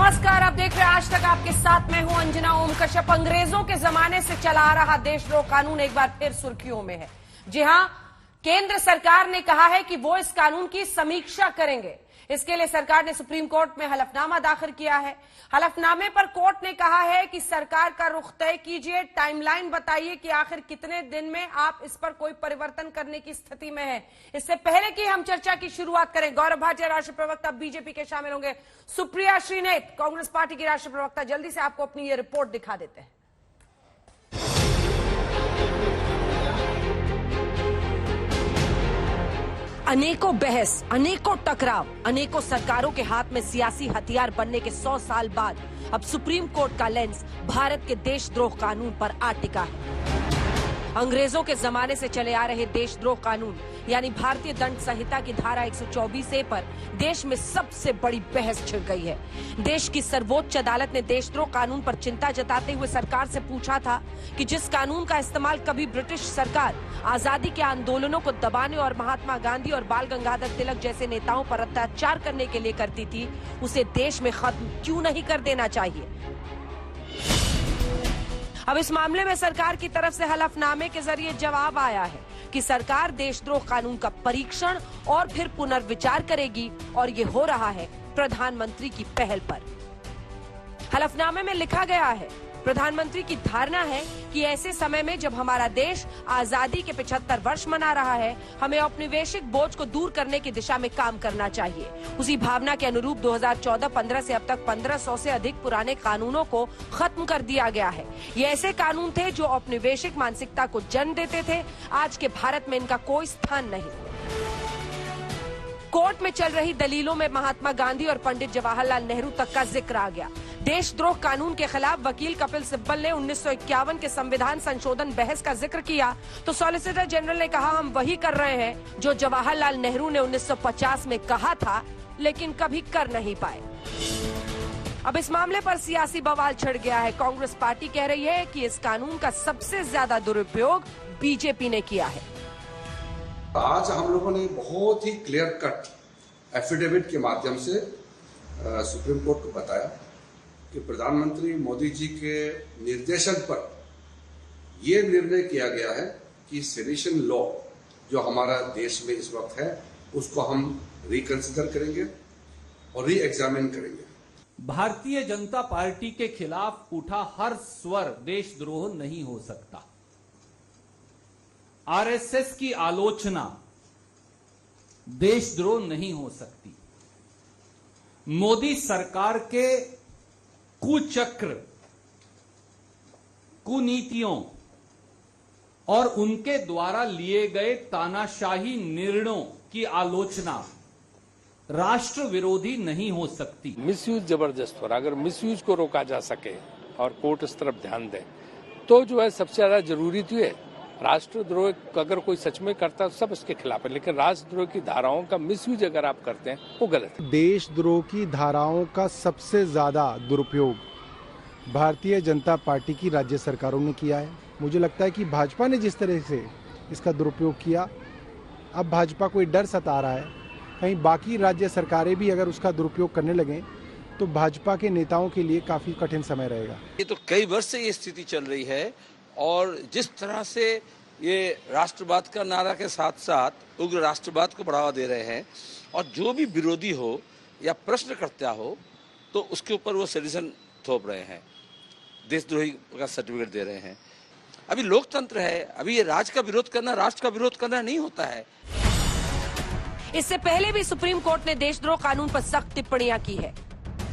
नमस्कार, आप देख रहे हैं आज तक। आपके साथ मैं हूं अंजना ओम कश्यप। अंग्रेजों के जमाने से चला आ रहा देशद्रोह कानून एक बार फिर सुर्खियों में है। जी हां, केंद्र सरकार ने कहा है कि वो इस कानून की समीक्षा करेंगे। इसके लिए सरकार ने सुप्रीम कोर्ट में हलफनामा दाखिल किया है। हलफनामे पर कोर्ट ने कहा है कि सरकार का रुख तय कीजिए, टाइमलाइन बताइए कि आखिर कितने दिन में आप इस पर कोई परिवर्तन करने की स्थिति में है। इससे पहले कि हम चर्चा की शुरुआत करें, गौरव भाटिया राष्ट्रीय प्रवक्ता बीजेपी के शामिल होंगे, सुप्रिया श्रीनेत कांग्रेस पार्टी की राष्ट्रीय प्रवक्ता, जल्दी से आपको अपनी ये रिपोर्ट दिखा देते हैं। अनेकों बहस, अनेकों टकराव, अनेकों सरकारों के हाथ में सियासी हथियार बनने के 100 साल बाद अब सुप्रीम कोर्ट का लेंस भारत के देशद्रोह कानून पर आ टिका है। अंग्रेजों के जमाने से चले आ रहे देशद्रोह कानून यानी भारतीय दंड संहिता की धारा 124A पर देश में सबसे बड़ी बहस छिड़ गई है। देश की सर्वोच्च अदालत ने देशद्रोह कानून पर चिंता जताते हुए सरकार से पूछा था कि जिस कानून का इस्तेमाल कभी ब्रिटिश सरकार आजादी के आंदोलनों को दबाने और महात्मा गांधी और बाल गंगाधर तिलक जैसे नेताओं पर अत्याचार करने के लिए करती थी, उसे देश में खत्म क्यों नहीं कर देना चाहिए। अब इस मामले में सरकार की तरफ से हलफनामे के जरिए जवाब आया है कि सरकार देशद्रोह कानून का परीक्षण और फिर पुनर्विचार करेगी और ये हो रहा है प्रधानमंत्री की पहल पर। हलफनामे में लिखा गया है, प्रधानमंत्री की धारणा है कि ऐसे समय में जब हमारा देश आजादी के 75 वर्ष मना रहा है, हमें औपनिवेशिक बोझ को दूर करने की दिशा में काम करना चाहिए। उसी भावना के अनुरूप 2014-15 से अब तक 1500 से अधिक पुराने कानूनों को खत्म कर दिया गया है। ये ऐसे कानून थे जो औपनिवेशिक मानसिकता को जन्म देते थे। आज के भारत में इनका कोई स्थान नहीं। कोर्ट में चल रही दलीलों में महात्मा गांधी और पंडित जवाहरलाल नेहरू तक का जिक्र आ गया। देशद्रोह कानून के खिलाफ वकील कपिल सिब्बल ने 1951 के संविधान संशोधन बहस का जिक्र किया तो सॉलिसिटर जनरल ने कहा, हम वही कर रहे हैं जो जवाहरलाल नेहरू ने 1950 में कहा था लेकिन कभी कर नहीं पाए। अब इस मामले पर सियासी बवाल छिड़ गया है। कांग्रेस पार्टी कह रही है कि इस कानून का सबसे ज्यादा दुरुपयोग बीजेपी ने किया है। आज हम लोगों ने बहुत ही क्लियर कट एफिडेविट के माध्यम से सुप्रीम कोर्ट को बताया कि प्रधानमंत्री मोदी जी के निर्देशन पर यह निर्णय किया गया है कि सेडिशन लॉ जो हमारा देश में इस वक्त है उसको हम रिकंसिडर करेंगे और री एग्जामिन करेंगे। भारतीय जनता पार्टी के खिलाफ उठा हर स्वर देशद्रोह नहीं हो सकता। आरएसएस की आलोचना देशद्रोह नहीं हो सकती। मोदी सरकार के कुचक्र, कुनीतियों और उनके द्वारा लिए गए तानाशाही निर्णयों की आलोचना राष्ट्र विरोधी नहीं हो सकती। मिसयूज जबरदस्त हो रहा। अगर मिसयूज को रोका जा सके और कोर्ट इस तरफ ध्यान दे तो जो है सबसे ज्यादा जरूरी तो है। राष्ट्रद्रोह अगर कोई सच में करता है तो सब इसके खिलाफ है, लेकिन राष्ट्रद्रोह की धाराओं का मिसयूज अगर आप करते हैं वो गलत है। देशद्रोह की धाराओं का सबसे ज्यादा दुरुपयोग भारतीय जनता पार्टी की राज्य सरकारों ने किया है। मुझे लगता है कि भाजपा ने जिस तरह से इसका दुरुपयोग किया, अब भाजपा को डर सता रहा है कहीं बाकी राज्य सरकारें भी अगर उसका दुरुपयोग करने लगें तो भाजपा के नेताओं के लिए काफी कठिन समय रहेगा। ये तो कई वर्ष से ये स्थिति चल रही है और जिस तरह से ये राष्ट्रवाद का नारा के साथ साथ उग्र राष्ट्रवाद को बढ़ावा दे रहे हैं और जो भी विरोधी हो या प्रश्नकर्ता हो तो उसके ऊपर वो सेडिशन थोप रहे हैं, देशद्रोही का सर्टिफिकेट दे रहे हैं। अभी लोकतंत्र है, अभी ये राज का विरोध करना, राष्ट्र का विरोध करना नहीं होता है। इससे पहले भी सुप्रीम कोर्ट ने देशद्रोह कानून पर सख्त टिप्पणियां की है।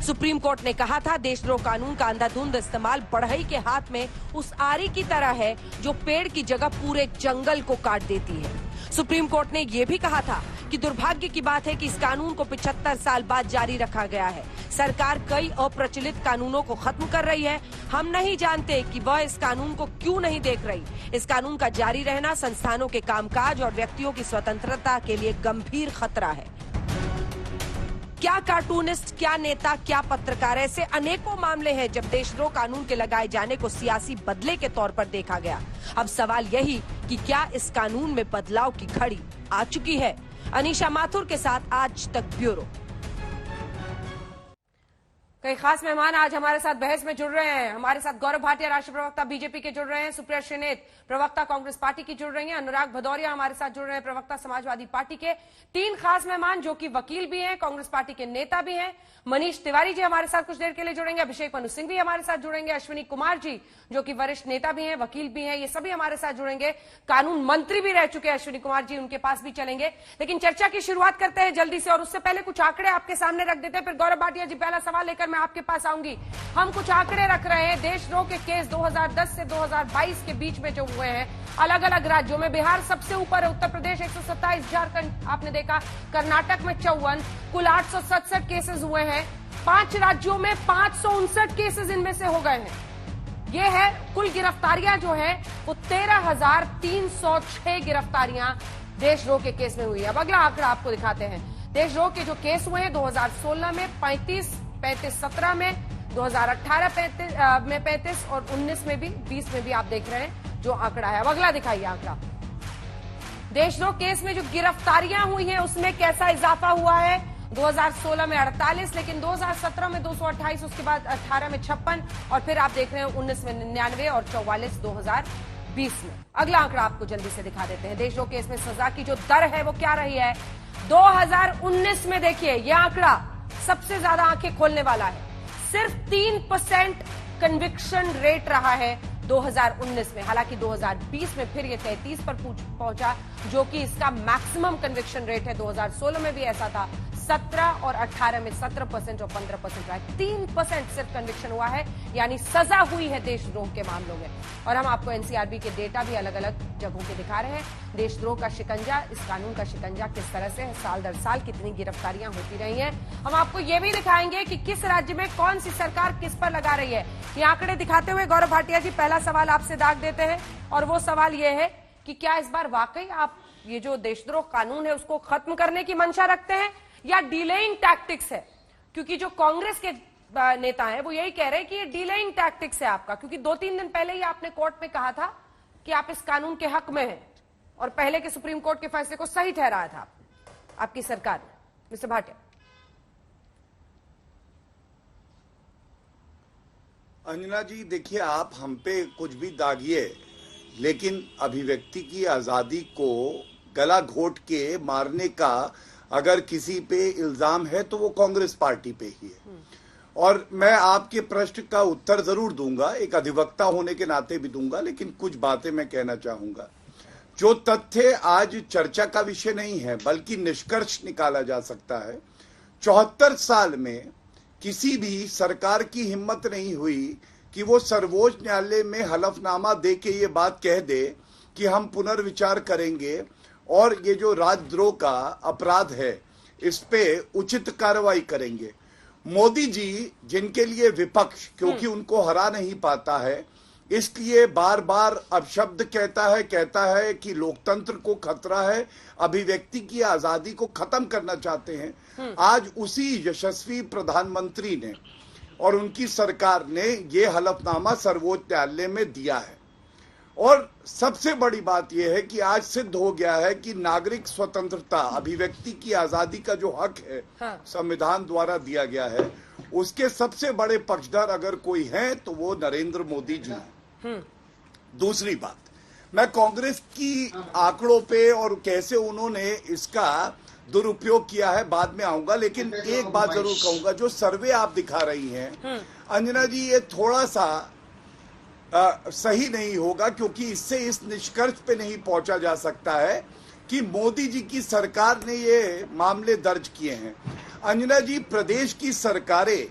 सुप्रीम कोर्ट ने कहा था, देशद्रोह कानून का अंधाधुंध इस्तेमाल बढ़ई के हाथ में उस आरी की तरह है जो पेड़ की जगह पूरे जंगल को काट देती है। सुप्रीम कोर्ट ने यह भी कहा था कि दुर्भाग्य की बात है कि इस कानून को 75 साल बाद जारी रखा गया है। सरकार कई अप्रचलित कानूनों को खत्म कर रही है। हम नहीं जानते कि वह इस कानून को क्यों नहीं देख रही। इस कानून का जारी रहना संस्थानों के कामकाज और व्यक्तियों की स्वतंत्रता के लिए गंभीर खतरा है। क्या कार्टूनिस्ट, क्या नेता, क्या पत्रकार, ऐसे अनेकों मामले हैं जब देशद्रोह कानून के लगाए जाने को सियासी बदले के तौर पर देखा गया। अब सवाल यही कि क्या इस कानून में बदलाव की घड़ी आ चुकी है। अनीशा माथुर के साथ आज तक ब्यूरो। कई खास मेहमान आज हमारे साथ बहस में जुड़ रहे हैं। हमारे साथ गौरव भाटिया, राष्ट्रीय प्रवक्ता बीजेपी के जुड़ रहे हैं, सुप्रिया श्रीनेत प्रवक्ता कांग्रेस पार्टी की जुड़ रही हैं, अनुराग भदौरिया हमारे साथ जुड़ रहे हैं, प्रवक्ता समाजवादी पार्टी के। तीन खास मेहमान जो कि वकील भी हैं, कांग्रेस पार्टी के नेता भी हैं। मनीष तिवारी जी हमारे साथ कुछ देर के लिए जुड़ेंगे, अभिषेक मनु सिंह भी हमारे साथ जुड़ेंगे, अश्विनी कुमार जी जो कि वरिष्ठ नेता भी हैं, वकील भी हैं, ये सभी हमारे साथ जुड़ेंगे। कानून मंत्री भी रह चुके हैं अश्विनी कुमार जी, उनके पास भी चलेंगे। लेकिन चर्चा की शुरुआत करते हैं जल्दी से, और उससे पहले कुछ आंकड़े आपके सामने रख देते हैं। फिर गौरव भाटिया जी, पहला सवाल लेकर मैं आपके पास आऊंगी। हम कुछ आंकड़े रख रहे हैं देशद्रोह के केस 2010 से 2022 के बीच में जो हुए हैं अलग अलग राज्यों में। बिहार सबसे ऊपर है, उत्तर प्रदेश 127, झारखंड आपने देखा, कर्नाटक में 54, कुल 867 केसेस हुए हैं। 5 राज्यों में 559 केसेस इनमें से हो गए हैं। ये है कुल गिरफ्तारियां जो है वो 13,306 गिरफ्तारियां देशद्रोह के केस में हुई है। अब अगला आंकड़ा आपको दिखाते हैं। देशद्रोह के जो केस हुए हैं 2016 में 35, 17 में, 2018 में 35 और 19 में भी, 20 में भी आप देख रहे हैं जो आंकड़ा है। अब अगला दिखाइए आंकड़ा। देशद्रोह केस में जो गिरफ्तारियां हुई हैं उसमें कैसा इजाफा हुआ है। 2016 में 48, लेकिन 2017 में 228, उसके बाद 18 में 56 और फिर आप देख रहे हैं 19 में 99 और 44 2020 में। अगला आंकड़ा आपको जल्दी से दिखा देते हैं। देशद्रोह केस में सजा की जो दर है वो क्या रही है। 2019 में देखिए ये आंकड़ा सबसे ज्यादा आंखें खोलने वाला है। सिर्फ 3% कन्विक्शन रेट रहा है 2019 में। हालांकि 2020 में फिर ये 33 पर पहुंचा, जो कि इसका मैक्सिमम कन्विक्शन रेट है। 2016 में भी ऐसा था, 17 और 18 में 17% और 15% रहा है। 3% सिर्फ कन्विक्शन हुआ है, यानी सजा हुई है देशद्रोह के मामलों में। और हम आपको एनसीआरबी के डेटा भी अलग अलग जगहों के दिखा रहे हैं। देशद्रोह का शिकंजा, इस कानून का शिकंजा किस तरह से साल दर साल कितनी गिरफ्तारियां होती रही हैं। हम आपको ये भी दिखाएंगे कि किस राज्य में कौन सी सरकार किस पर लगा रही है। ये आंकड़े दिखाते हुए गौरव भाटिया जी, पहला सवाल आपसे दाग देते हैं, और वो सवाल ये है कि क्या इस बार वाकई आप ये जो देशद्रोह कानून है उसको खत्म करने की मंशा रखते हैं या डिलेइंग टैक्टिक्स है। क्योंकि जो कांग्रेस के नेता हैं वो यही कह रहे हैं कि ये डिलेइंग टैक्टिक्स है आपका, क्योंकि 2-3 दिन पहले ही आपने कोर्ट में कहा था कि आप इस कानून के हक में हैं और पहले के सुप्रीम कोर्ट के फैसले को सही ठहराया था आपकी सरकार ने। मिस्टर भाटिया। अंजना जी, देखिए, आप हम पे कुछ भी दागिए, लेकिन अभिव्यक्ति की आजादी को गला घोट के मारने का अगर किसी पे इल्जाम है तो वो कांग्रेस पार्टी पे ही है। और मैं आपके प्रश्न का उत्तर जरूर दूंगा, एक अधिवक्ता होने के नाते भी दूंगा, लेकिन कुछ बातें मैं कहना चाहूंगा। जो तथ्य आज चर्चा का विषय नहीं है बल्कि निष्कर्ष निकाला जा सकता है, 74 साल में किसी भी सरकार की हिम्मत नहीं हुई कि वो सर्वोच्च न्यायालय में हलफनामा दे के ये बात कह दे कि हम पुनर्विचार करेंगे और ये जो राजद्रोह का अपराध है इस पे उचित कार्रवाई करेंगे। मोदी जी, जिनके लिए विपक्ष क्योंकि उनको हरा नहीं पाता है, इसलिए बार बार अपशब्द कहता है कि लोकतंत्र को खतरा है, अभिव्यक्ति की आजादी को खत्म करना चाहते हैं। आज उसी यशस्वी प्रधानमंत्री ने और उनकी सरकार ने ये हलफनामा सर्वोच्च न्यायालय में दिया है। और सबसे बड़ी बात यह है कि आज सिद्ध हो गया है कि नागरिक स्वतंत्रता, अभिव्यक्ति की आजादी का जो हक है, संविधान द्वारा दिया गया है, उसके सबसे बड़े पक्षधर अगर कोई है तो वो नरेंद्र मोदी जी हैं। दूसरी बात, मैं कांग्रेस की आंकड़ों पे और कैसे उन्होंने इसका दुरुपयोग किया है बाद में आऊंगा, लेकिन एक बात जरूर कहूंगा, जो सर्वे आप दिखा रही हैं अंजना जी, ये थोड़ा सा सही नहीं होगा, क्योंकि इससे इस निष्कर्ष पे नहीं पहुंचा जा सकता है कि मोदी जी की सरकार ने ये मामले दर्ज किए हैं। अंजना जी, प्रदेश की सरकारें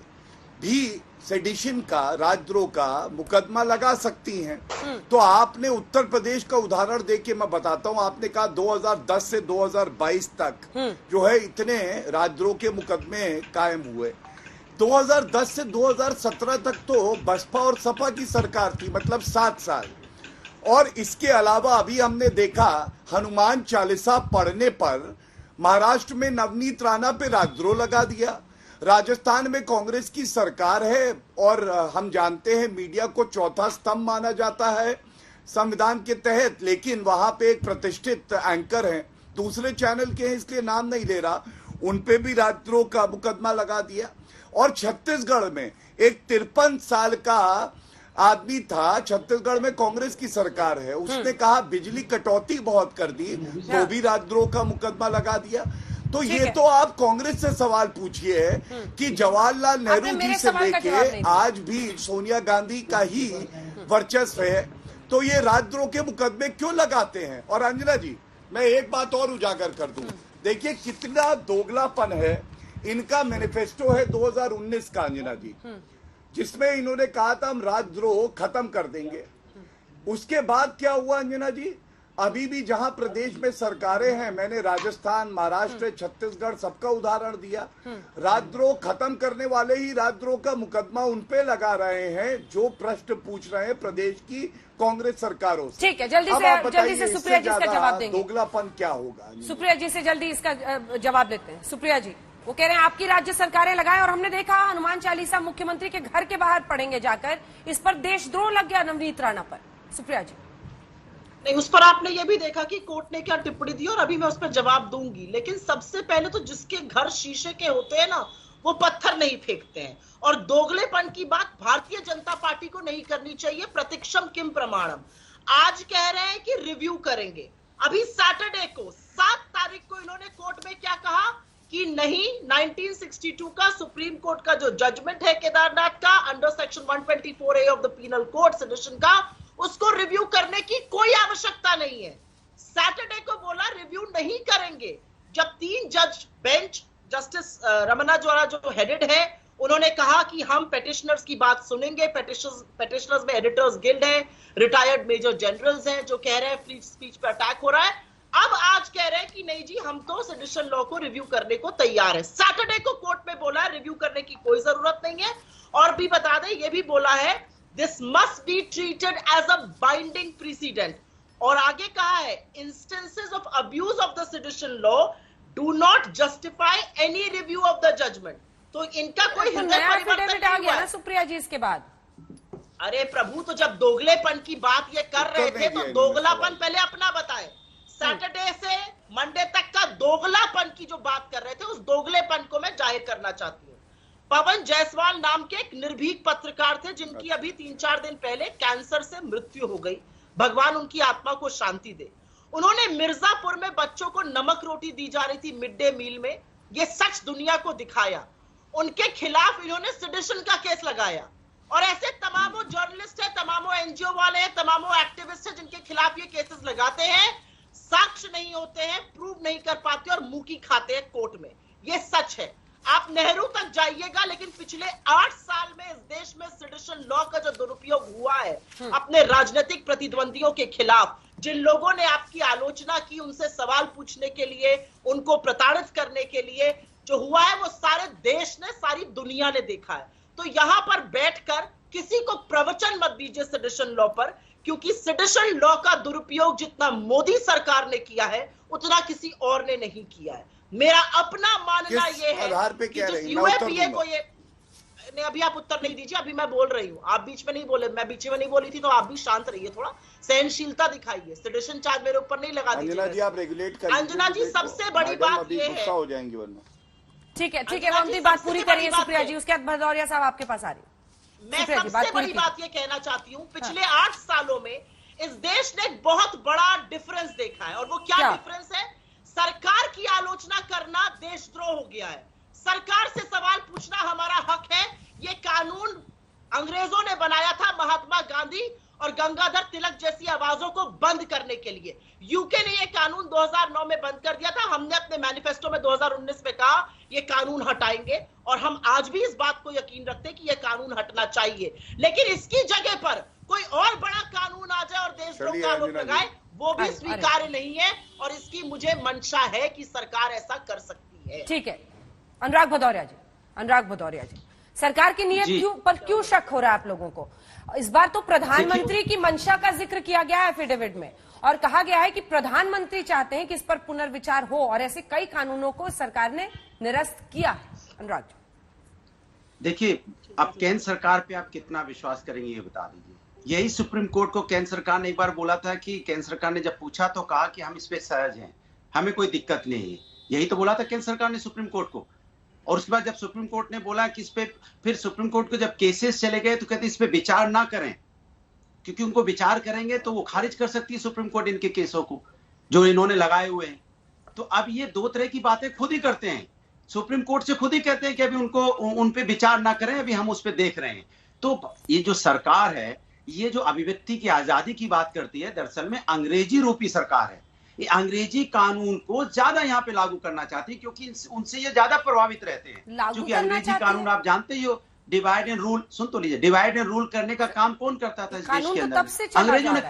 भी सेडिशन का, राजद्रोह का मुकदमा लगा सकती हैं। तो आपने उत्तर प्रदेश का उदाहरण देके मैं बताता हूं, आपने कहा 2010 से 2022 तक जो है इतने राजद्रोह के मुकदमे कायम हुए। 2010 से 2017 तक तो बसपा और सपा की सरकार थी, मतलब 7 साल। और इसके अलावा अभी हमने देखा हनुमान चालीसा पढ़ने पर महाराष्ट्र में नवनीत राणा पे राजद्रोह लगा दिया। राजस्थान में कांग्रेस की सरकार है और हम जानते हैं मीडिया को चौथा स्तंभ माना जाता है संविधान के तहत, लेकिन वहां पे एक प्रतिष्ठित एंकर हैं, दूसरे चैनल के हैं इसलिए नाम नहीं ले रहा, उन पे भी राजद्रोह का मुकदमा लगा दिया। और छत्तीसगढ़ में एक 53 साल का आदमी था, छत्तीसगढ़ में कांग्रेस की सरकार है, उसने कहा बिजली कटौती बहुत कर दी, तो भी राजद्रोह का मुकदमा लगा दिया। तो ये तो आप कांग्रेस से सवाल पूछिए कि जवाहरलाल नेहरू जी से लेके आज भी सोनिया गांधी का ही वर्चस्व है, तो ये राजद्रोह के मुकदमे क्यों लगाते हैं? और अंजना जी, मैं एक बात और उजागर कर दूं, देखिए कितना दोगलापन है। इनका मैनिफेस्टो है 2019 का अंजना जी, जिसमें इन्होंने कहा था हम राजद्रोह खत्म कर देंगे। उसके बाद क्या हुआ अंजना जी? अभी भी जहां प्रदेश में सरकारें हैं, मैंने राजस्थान, महाराष्ट्र, छत्तीसगढ़ सबका उदाहरण दिया, राजद्रोह खत्म करने वाले ही राजद्रोह का मुकदमा उनपे लगा रहे हैं जो प्रश्न पूछ रहे हैं प्रदेश की कांग्रेस सरकारों से। ठीक है, जल्दी से सुप्रिया जी इसका जवाब देंगे। दोगलापन क्या होगा? सुप्रिया जी से जल्दी इसका जवाब लेते हैं। सुप्रिया जी, वो कह रहे हैं आपकी राज्य सरकारें लगाएं, और हमने देखा हनुमान चालीसा मुख्यमंत्री के घर के बाहर पढ़ेंगे जाकर, इस पर देशद्रोह लग गया नवनीत राणा पर। सुप्रिया जी, नहीं, उस पर आपने ये भी देखा कि कोर्ट ने क्या टिप्पणी दी, और अभी मैं उस पर जवाब दूंगी। लेकिन सबसे पहले तो जिसके घर शीशे के होते हैं ना, वो पत्थर नहीं फेंकते हैं। और दोगलेपन की बात भारतीय जनता पार्टी को नहीं करनी चाहिए। प्रतीक्षम किम प्रमाणम। आज कह रहे हैं कि रिव्यू करेंगे। अभी सैटरडे को 7 तारीख को इन्होंने कोर्ट में क्या कहा कि नहीं, 1962 का सुप्रीम कोर्ट का जो जजमेंट है केदारनाथ का under section 124A of the penal code sedition का, उसको रिव्यू करने की कोई आवश्यकता नहीं है। सैटरडे को बोला रिव्यू नहीं करेंगे। जब 3 जज बेंच जस्टिस रमन्ना द्वारा जो हेडेड है, उन्होंने कहा कि हम पेटिशनर्स की बात सुनेंगे। पेटिशनर्स में एडिटर्स गिल्ड है, रिटायर्ड मेजर जनरल्स हैं जो कह रहे हैं फ्री स्पीच पे अटैक हो रहा है। अब आज कह रहे हैं कि नहीं जी, हम तो सेडिशन लॉ को रिव्यू करने को तैयार है। सैटरडे को कोर्ट में बोला है रिव्यू करने की कोई जरूरत नहीं है। और भी बता दें, ये भी बोला है this must be treated as a binding president. और आगे कहा है instances of abuse of the sedition law do not justify any review of the judgement. तो इनका कोई हृदय परिवर्तन नहीं हुआ है। सुप्रिया जी, इसके बाद अरे प्रभु, तो जब दोगलेपन की बात ये कर रहे थे तो दोगलापन पहले अपना बताए। सैटरडे से मंडे तक का दोगलापन की जो बात कर रहे थे, उस दोगलेपन को मैं जाहिर करना चाहती हूँ। पवन जायसवाल नाम के एक निर्भीक पत्रकार थे जिनकी अभी 3-4 दिन पहले कैंसर से मृत्यु हो गई। भगवान उनकी आत्मा को शांति दे। उन्होंने मिर्जापुर में बच्चों को नमक रोटी दी जा रही थी मिड डे मील में, ये सच दुनिया को दिखाया। उनके खिलाफ इन्होंने सेडिशन का केस लगाया। और ऐसे तमामों जर्नलिस्ट है, तमामों एनजीओ वाले हैं, तमामों एक्टिविस्ट हैं जिनके खिलाफ ये केसेस लगाते हैं, साक्ष्य नहीं होते हैं, प्रूव नहीं कर पाते और मुंह की खाते हैं कोर्ट में। ये सच है। आप नेहरू तक जाइएगा, लेकिन पिछले 8 साल में इस देश में सेडिशन लॉ का जो दुरुपयोग हुआ है अपने राजनीतिक प्रतिद्वंदियों के खिलाफ, जिन लोगों ने आपकी आलोचना की, उनसे सवाल पूछने के लिए, उनको प्रताड़ित करने के लिए जो हुआ है, वो सारे देश ने, सारी दुनिया ने देखा है। तो यहां पर बैठकर किसी को प्रवचन मत दीजिए सेडिशन लॉ पर, क्योंकि सेडिशन लॉ का दुरुपयोग जितना मोदी सरकार ने किया है, उतना किसी और ने नहीं किया है। मेरा अपना मानना यह है कि जिस यूएपीए को ये नहीं, अभी आप उत्तर नहीं दीजिए, अभी मैं बोल रही हूँ, आप बीच में नहीं बोले, मैं बीच में नहीं बोली थी, तो आप भी शांत रहिए, थोड़ा सहनशीलता दिखाइए। सेडिशन चार्ज मेरे ऊपर नहीं लगा दीजिए। अंजना जी, आप रेगुलेट करिए। अंजना जी, सबसे बड़ी बात ये है, हो जाएंगी वरना। ठीक है, ठीक है, वो अपनी बात पूरी करिए सुप्रिया जी, उसके बाद भदौरिया साहब आपके पास आ रही है। मैं सबसे बड़ी बात ये कहना चाहती हूँ, पिछले 8 सालों में इस देश ने एक बहुत बड़ा डिफरेंस देखा है। और वो क्या डिफरेंस है? सरकार की आलोचना करना देशद्रोह हो गया है। सरकार से सवाल पूछना हमारा हक है। ये कानून अंग्रेजों ने बनाया था महात्मा गांधी और गंगाधर तिलक जैसी आवाजों को बंद करने के लिए। यूके ने ये कानून 2009 में बंद कर दिया था। हमने अपने मैनिफेस्टो में 2019 में कहा ये कानून हटाएंगे, और हम आज भी इस बात को यकीन रखते हैं कि ये कानून हटना चाहिए। लेकिन इसकी जगह पर कोई और बड़ा कानून आ जाए और देशद्रोह का आरोप लगाए, वो भी स्वीकार्य नहीं है। और इसकी मुझे मंशा है कि सरकार ऐसा कर सकती है। ठीक है, अनुराग भदौरिया जी, अनुराग भदौरिया जी, सरकार की नीयत क्यों शक हो रहा है आप लोगों को? इस बार तो प्रधानमंत्री की मंशा का जिक्र किया गया है एफिडेविट में, और कहा गया है कि प्रधानमंत्री चाहते हैं कि इस पर पुनर्विचार हो, और ऐसे कई कानूनों को सरकार ने निरस्त किया है। अनुराग जी, देखिए, अब केंद्र सरकार पे आप कितना विश्वास करेंगे ये बता दीजिए। यही सुप्रीम कोर्ट को केंद्र सरकार ने एक बार बोला था कि केंद्र सरकार ने जब पूछा तो कहा कि हम इस पे सहज हैं, हमें कोई दिक्कत नहीं है। यही तो बोला था केंद्र सरकार ने सुप्रीम कोर्ट को। और उसके बाद जब सुप्रीम कोर्ट ने बोला कि इस पे, फिर सुप्रीम कोर्ट को जब केसेस चले गए तो कहते इस पे विचार ना करें, क्योंकि उनको विचार करेंगे तो वो खारिज कर सकती है सुप्रीम कोर्ट इनके केसों को जो इन्होंने लगाए हुए हैं। तो अब ये दो तरह की बातें खुद ही करते हैं, सुप्रीम कोर्ट से खुद ही कहते हैं कि अभी उनको उन पे विचार ना करें, अभी हम उस पे देख रहे हैं। तो ये जो सरकार है, ये जो अभिव्यक्ति की आजादी की बात करती है, दरअसल में अंग्रेजी रूपी सरकार है। ये अंग्रेजी कानून को ज्यादा यहाँ पे लागू करना चाहती है, क्योंकि उनसे ये ज्यादा प्रभावित रहते हैं। क्योंकि अंग्रेजी कानून आप जानते ही हो, डिवाइड एंड रूल, सुन तो लीजिए, डिवाइड एंड रूल करने का काम कौन करता था इस देश के अंदर? अंग्रेजों ने।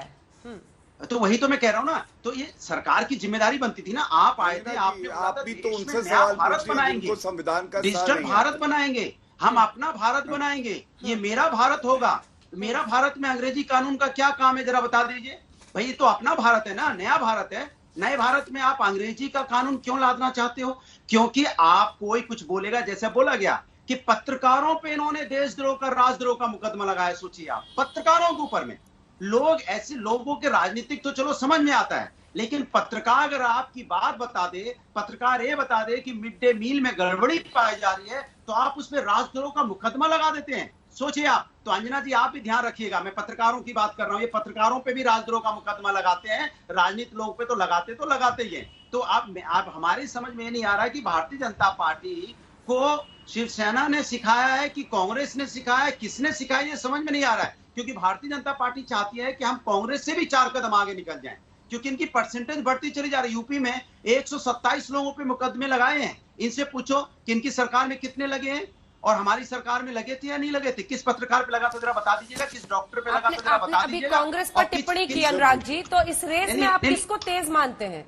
तो वही तो मैं कह रहा हूं ना, तो ये सरकार की जिम्मेदारी बनती थी ना। आप आए थे, आप भी तो उनसे सवाल भारत बनाएंगे, संविधान का डिजिटल भारत बनाएंगे, हम अपना भारत बनाएंगे, ये मेरा भारत होगा। मेरा भारत में अंग्रेजी कानून का क्या काम है, जरा बता दीजिए भाई। ये तो अपना भारत है ना, नया भारत है। नए भारत में आप अंग्रेजी का कानून क्यों लादना चाहते हो? क्योंकि आप कोई कुछ बोलेगा, जैसे बोला गया कि पत्रकारों पे इन्होंने देशद्रोह का, राजद्रोह का मुकदमा लगाया। सोचिए आप, पत्रकारों के ऊपर में। लोग, ऐसे लोगों के राजनीतिक तो चलो समझ में आता है, लेकिन पत्रकार अगर आपकी बात बता दे, पत्रकार ये बता दे कि मिड डे मील में गड़बड़ी पाई जा रही है, तो आप उसमें राजद्रोह का मुकदमा लगा देते हैं। सोचिए आप। तो अंजना जी, आप भी ध्यान रखिएगा, मैं पत्रकारों की बात कर रहा हूं, ये पत्रकारों पे भी राजद्रोह का मुकदमा लगाते हैं, राजनीतिक लोगों पे तो लगाते ही हैं। तो आप हमारी समझ में नहीं आ रहा है कि भारतीय जनता पार्टी को शिवसेना ने सिखाया है कि कांग्रेस ने सिखाया है, किसने सिखाया, ये समझ में नहीं आ रहा है। क्योंकि भारतीय जनता पार्टी चाहती है कि हम कांग्रेस से भी 4 कदम आगे निकल जाएं, क्योंकि इनकी परसेंटेज बढ़ती चली जा रही है। यूपी में 127 लोगों पे मुकदमे लगाए हैं। इनसे पूछो कि इनकी सरकार में कितने लगे हैं और हमारी सरकार में लगे थे या नहीं लगे थे? किस पत्रकार पे लगा था जरा बता दीजिएगा, किस डॉक्टर पे लगा था जरा बता दीजिएगा। अभी कांग्रेस पर टिप्पणी की अनुराग जी, तो इस रेस में आप किसको तेज मानते हैं?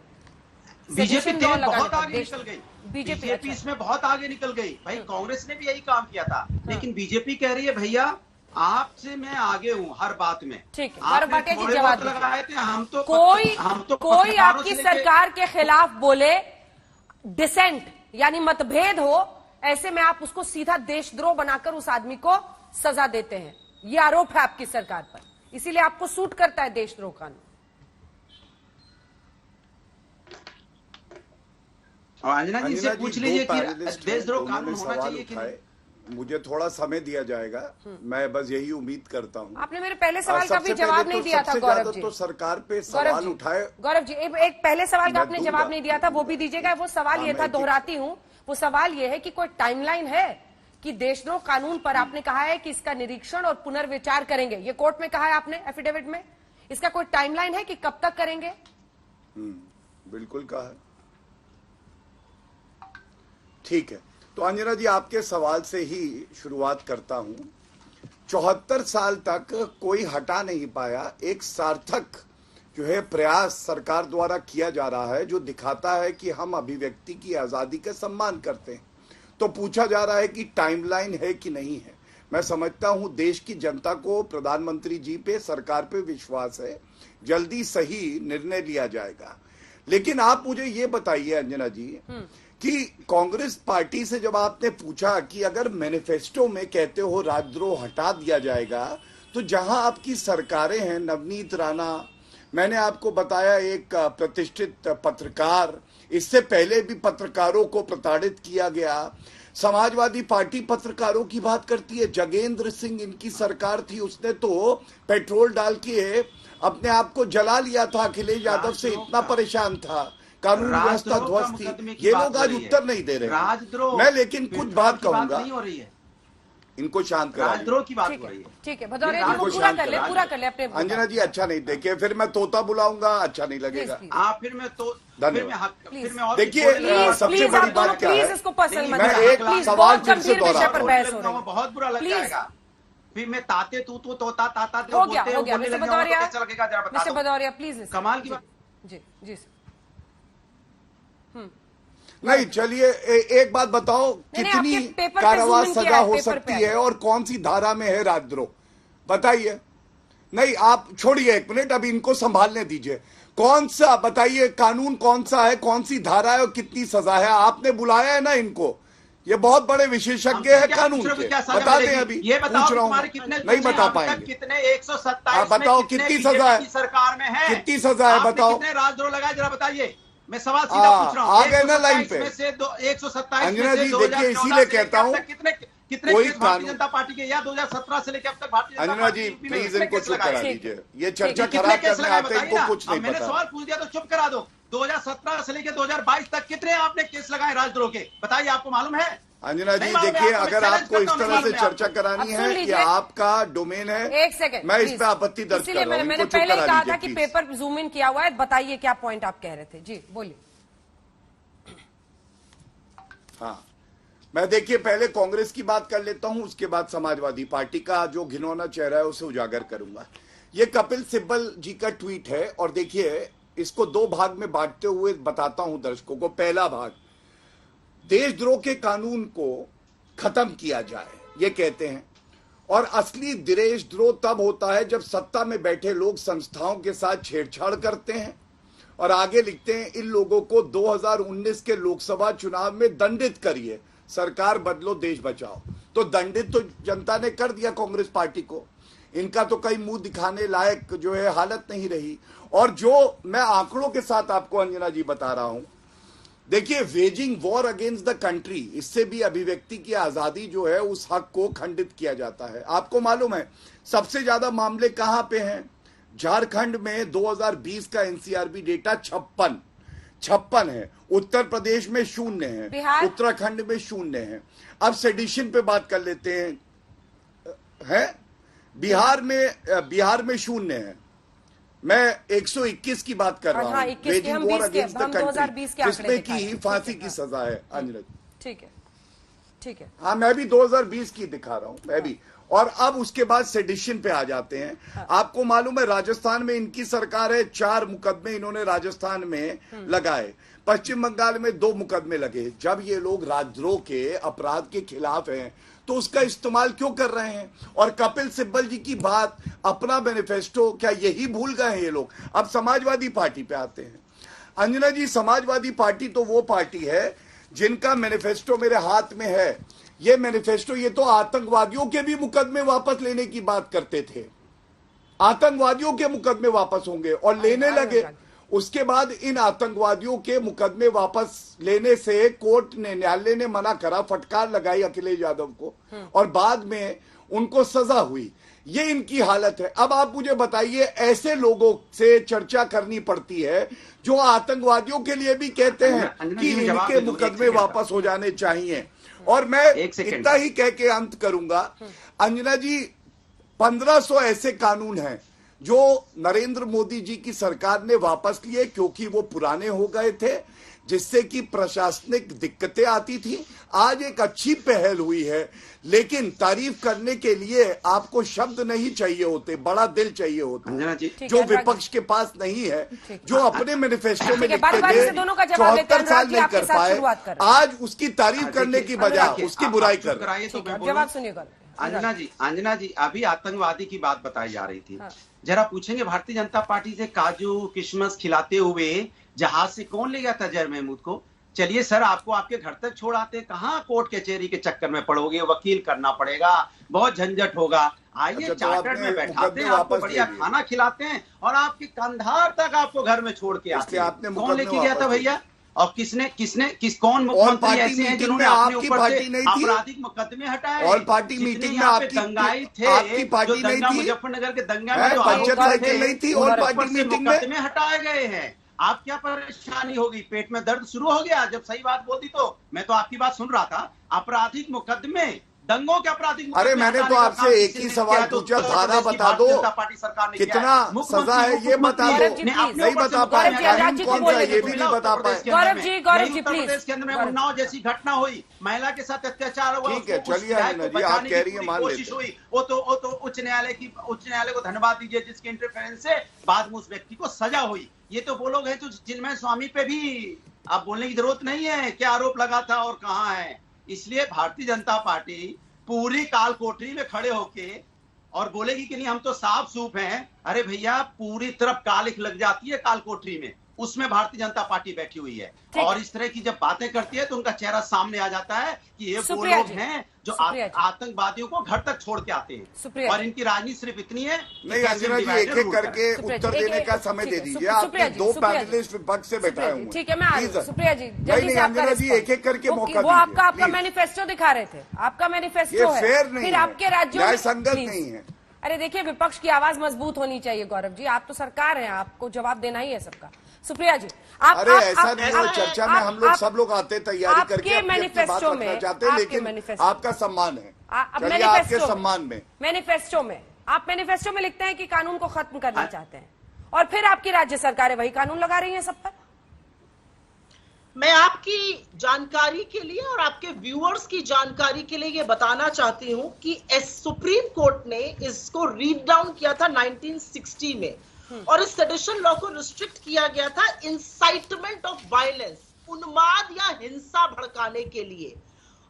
बीजेपी बहुत आगे निकल गई, बीजेपी इसमें बहुत आगे निकल गई भाई। कांग्रेस ने भी यही काम किया था, लेकिन बीजेपी कह रही है भैया आपसे मैं आगे हूँ हर बात में। ठीक है, और बाटे जी जवाब लगाए थे हम तो। कोई आपकी सरकार के खिलाफ बोले, डिसेंट यानी मतभेद हो, ऐसे में आप उसको सीधा देशद्रोह बनाकर उस आदमी को सजा देते हैं। ये आरोप है आपकी सरकार पर, इसीलिए आपको सूट करता है देशद्रोह कानून। अंजना जी से पूछ लीजिए कि देशद्रोह कानून होना चाहिए कि नहीं। मुझे थोड़ा समय दिया जाएगा, मैं बस यही उम्मीद करता हूँ। आपने मेरे पहले सवाल का भी जवाब नहीं दिया था गौरव जी। तो सरकार पे सवाल उठाए। गौरव जी, एक पहले सवाल का आपने जवाब नहीं दिया था, वो भी दीजिएगा। वो सवाल ये था, दोहराती हूँ, वो सवाल ये है कि कोई टाइमलाइन है कि देशद्रोह कानून पर आपने कहा है कि इसका निरीक्षण और पुनर्विचार करेंगे, ये कोर्ट में कहा है आपने एफिडेविट में, इसका कोई टाइमलाइन है कि कब तक करेंगे? बिल्कुल कहा है। ठीक है, तो अंजना जी आपके सवाल से ही शुरुआत करता हूं। 74 साल तक कोई हटा नहीं पाया एक सार्थक जो है प्रयास सरकार द्वारा किया जा रहा है, जो दिखाता है कि हम अभिव्यक्ति की आजादी का सम्मान करते हैं। तो पूछा जा रहा है कि टाइमलाइन है कि नहीं है। मैं समझता हूं देश की जनता को प्रधानमंत्री जी पे, सरकार पे विश्वास है, जल्दी सही निर्णय लिया जाएगा। लेकिन आप मुझे ये बताइए अंजना जी कि कांग्रेस पार्टी से जब आपने पूछा कि अगर मैनिफेस्टो में कहते हो राजद्रोह हटा दिया जाएगा, तो जहां आपकी सरकारें हैं, नवनीत राणा, मैंने आपको बताया एक प्रतिष्ठित पत्रकार, इससे पहले भी पत्रकारों को प्रताड़ित किया गया, समाजवादी पार्टी पत्रकारों की बात करती है, जगेंद्र सिंह इनकी सरकार थी, उसने तो पेट्रोल डाल के अपने आप को जला लिया था, अखिलेश यादव से इतना परेशान था, कानून व्यवस्था ध्वस्त थी। ये लोग आज उत्तर नहीं दे रहे। मैं लेकिन कुछ बात कहूंगा, इनको शांत करा। राजद्रोह की बात हो रही है। ठीक है, भदौरिया जी पूरा कर ले अपने। अंजना जी अच्छा नहीं, देखिए फिर मैं तोता बुलाऊंगा, अच्छा नहीं लगेगा। फिर मैं धन्यवाद। देखिए सबसे बड़ी बात क्या है, मैं एक सवाल फिर से दोहराता हूं, बहुत बुरा लग जाएगा। फिर मैं ताते तू तो तोता ताता हो गया मिस्टर भदौरिया प्लीज कमाल की बात। जी नहीं, चलिए एक बात बताओ, कितनी कारावास सजा हो सकती है और कौन सी धारा में है राजद्रोह, बताइए। नहीं आप छोड़िए एक मिनट, अभी इनको संभालने दीजिए। कौन सा बताइए, कानून कौन सा है, कौन सी धारा है और कितनी सजा है? आपने बुलाया है ना इनको, ये बहुत बड़े विशेषज्ञ है कानून के, बता दें। अभी ये पूछ रहा हूँ, नहीं बता पाएंगे। कितने 127 बताओ कितनी सजा है, सरकार में है, कितनी सजा है बताओ। कितने राजद्रोह लगाए जरा बताइए। मैं सवाल सीधा पूछ रहा हूँ। आ गए ना लाइन पे। 127 अंजना जी देखिए, इसीलिए कहता हूँ कितने केस भारतीय जनता पार्टी के या 2017 से लेकर अब तक भारतीय जनता अंजना पार्टी जी यूपी में प्लीज कितने इनको केस चुप लगाए? करा दीजिए, ये चर्चा कितने खराब केस करने लगाए आते हैं, बताइए इनको ना। कुछ नहीं अब मैंने पता। सवाल पूछ दिया तो चुप करा दो। 2017 से लेकर 2022 तक कितने आपने केस लगाए राजद्रोह के, बताइए, आपको मालूम है? अंजना जी नहीं मालूम है देखिए, आपको, मैं अगर चैलेंज आपको इस करता हूँ, तरह नहीं से मालूम है चर्चा आपको। करानी अब सुन है, ये लीजिए। आपका डोमेन है, एक सेकंड मैं इस प्लीज। पे आपत्ति दर्ज कर इसीलिए रहा हूँ, मैंने इनको चुप पहले ही करा कहा दीजिए था कि प्लीज। पेपर जूम इन किया हुआ है, बताइए क्या पॉइंट आप कह रहे थे। जी बोलिए। हाँ, मैं देखिए पहले कांग्रेस की बात कर लेता हूं, उसके बाद समाजवादी पार्टी का जो घिनौना चेहरा है उसे उजागर करूंगा। ये कपिल सिब्बल जी का ट्वीट है और देखिए इसको दो भाग में बांटते हुए बताता हूं दर्शकों को। पहला भाग, देशद्रोह के कानून को खत्म किया जाए, ये कहते हैं, और असली देशद्रोह तब होता है जब सत्ता में बैठे लोग संस्थाओं के साथ छेड़छाड़ करते हैं। और आगे लिखते हैं, इन लोगों को 2019 के लोकसभा चुनाव में दंडित करिए, सरकार बदलो देश बचाओ। तो दंडित तो जनता ने कर दिया कांग्रेस पार्टी को, इनका तो कहीं मुंह दिखाने लायक जो है हालत नहीं रही। और जो मैं आंकड़ों के साथ आपको अंजना जी बता रहा हूं, देखिए, waging war against the country, इससे भी अभिव्यक्ति की आजादी जो है उस हक को खंडित किया जाता है। आपको मालूम है सबसे ज्यादा मामले कहां पे हैं? झारखंड में 2020 का एनसीआरबी डेटा 56 है, उत्तर प्रदेश में 0 है, उत्तराखंड में 0 है। अब सेडिशन पे बात कर लेते हैं, बिहार में 0 है। मैं 121 की बात कर रहा हूं, waging war against the country, जिसमें की फांसी की सजा है। अंजना, ठीक है, ठीक है। हाँ, मैं भी 2020 की दिखा रहा हूं, मैं भी। और अब उसके बाद सेडिशन पे आ जाते हैं। आपको मालूम है राजस्थान में इनकी सरकार है, 4 मुकदमे इन्होंने राजस्थान में लगाए, पश्चिम बंगाल में 2 मुकदमे लगे। जब ये लोग राजद्रोह के अपराध के खिलाफ हैं तो उसका इस्तेमाल क्यों कर रहे हैं? और कपिल सिब्बल जी की बात, अपना मैनिफेस्टो, क्या यही भूल गए हैं ये लोग? अब समाजवादी पार्टी पे आते हैं। अंजना जी, समाजवादी पार्टी तो वो पार्टी है जिनका मैनिफेस्टो मेरे हाथ में है। ये मैनिफेस्टो, ये तो आतंकवादियों के भी मुकदमे वापस लेने की बात करते थे, आतंकवादियों के मुकदमे वापस होंगे और लेने लगे। उसके बाद इन आतंकवादियों के मुकदमे वापस लेने से कोर्ट ने, न्यायालय ने मना करा, फटकार लगाई अखिलेश यादव को, और बाद में उनको सजा हुई। ये इनकी हालत है। अब आप मुझे बताइए, ऐसे लोगों से चर्चा करनी पड़ती है जो आतंकवादियों के लिए भी कहते हैं कि इनके मुकदमे वापस हो जाने चाहिए। और मैं इतना ही कह के अंत करूंगा, अंजना जी, 1500 ऐसे कानून हैं जो नरेंद्र मोदी जी की सरकार ने वापस लिए क्योंकि वो पुराने हो गए थे, जिससे कि प्रशासनिक दिक्कतें आती थी। आज एक अच्छी पहल हुई है, लेकिन तारीफ करने के लिए आपको शब्द नहीं चाहिए होते, बड़ा दिल चाहिए होता, जो विपक्ष के पास नहीं है, जो अपने मैनिफेस्टो में लिखते थे 74 साल नहीं कर पाए, आज उसकी तारीफ करने की बजाय उसकी बुराई कर रहे हैं। जवाब सुनिएगा। अंजना जी, अभी आतंकवादी की बात बताई जा रही थी। जरा पूछेंगे भारतीय जनता पार्टी से काजू किशमिश खिलाते हुए जहाज से कौन ले गया था जर महमूद को? चलिए सर, आपको आपके घर तक छोड़ आते, कहाँ कोर्ट कचहरी के चक्कर में पड़ोगे, वकील करना पड़ेगा, बहुत झंझट होगा। आइए चार्टर्ड में बैठाते हैं, आपको बढ़िया खाना खिलाते हैं और आपके कंधार तक आपको घर में छोड़ के आते हैं। कौन लेके गया था भैया? और कौन मुख्यमंत्री ऐसे हैं जिन्होंने अपने ऊपर से आपराधिक मुकदमे हटाए? और पार्टी मीटिंग में आपकी दंगाई थे, आपकी पार्टी नहीं थी, मुजफ्फरनगर के दंगा में जो पंचायत साइकिल नहीं थी, और पार्टी मीटिंग में मुकदमे हटाए गए हैं। आप क्या परेशानी होगी? पेट में दर्द शुरू हो गया जब सही बात बोल दी तो? मैं तो आपकी बात सुन रहा था। आपराधिक मुकदमे, दंगों के आपराधिक, अरे मैंने तो आपसे एक ही सवाल पूछा, धारा बता दो, कितना सजा है ये बता दो। नहीं बता पाए, कानून कौन सा ये भी नहीं बता पाए। गौरव जी प्रदेश के अंदर में उन्नाव जैसी घटना हुई, महिला के साथ अत्याचार हुआ, ठीक है, चलिए जी, आप कह रही है मान कोशिश हुई, वो तो उच्च न्यायालय को धन्यवाद दीजिए जिसके इंटरफेरेंस से बाद में उस व्यक्ति को सजा हुई। ये तो वो लोग हैं जो जिनमें स्वामी पे भी आप बोलने की जरूरत नहीं है क्या आरोप लगा था और कहाँ है। इसलिए भारतीय जनता पार्टी पूरी काल कोठरी में खड़े होके और बोलेगी कि नहीं हम तो साफ सूफ हैं। अरे भैया, पूरी तरफ कालिख लग जाती है काल कोठरी में, उसमें भारतीय जनता पार्टी बैठी हुई है। और इस तरह की जब बातें करती है तो उनका चेहरा सामने आ जाता है कि ये वो लोग हैं जो आतंकवादियों को घर तक छोड़ के आते हैं, और इनकी राजनीति सिर्फ इतनी है। नहीं अंजना जी, एक एक करके उत्तर देने का समय दे दीजिए। आपके दो पैनलिस्ट विपक्ष से बैठाए हुए। ठीक है, मैं सुप्रिया जी, नहीं अंजना जी, एक एक करके मौका वो आपका मैनिफेस्टो दिखा रहे थे, आपका मैनिफेस्टो है, फेयर नहीं, फिर आपके राज्यों में संगत नहीं है। अरे देखिए, विपक्ष की आवाज मजबूत होनी चाहिए गौरव जी, आप तो सरकार हैं, आपको जवाब देना ही है सबका। सुप्रिया जी, अरे ऐसा नहीं हो, चर्चा में हम लोग सब लोग आते तैयारी करके मैनिफेस्टो में चाहते हैं, लेकिन आपका सम्मान है, आपके सम्मान में मैनिफेस्टो में आप मैनिफेस्टो में लिखते हैं कि कानून को खत्म करना चाहते हैं, और फिर आपकी राज्य सरकारें वही कानून लगा रही हैं सब पर। मैं आपकी जानकारी के लिए और आपके व्यूअर्स की जानकारी के लिए ये बताना चाहती हूं कि सुप्रीम कोर्ट ने इसको रीड डाउन किया था 1960 में, और इस सेडिशन लॉ को रिस्ट्रिक्ट किया गया था इंसाइटमेंट ऑफ वायलेंस, उन्माद या हिंसा भड़काने के लिए।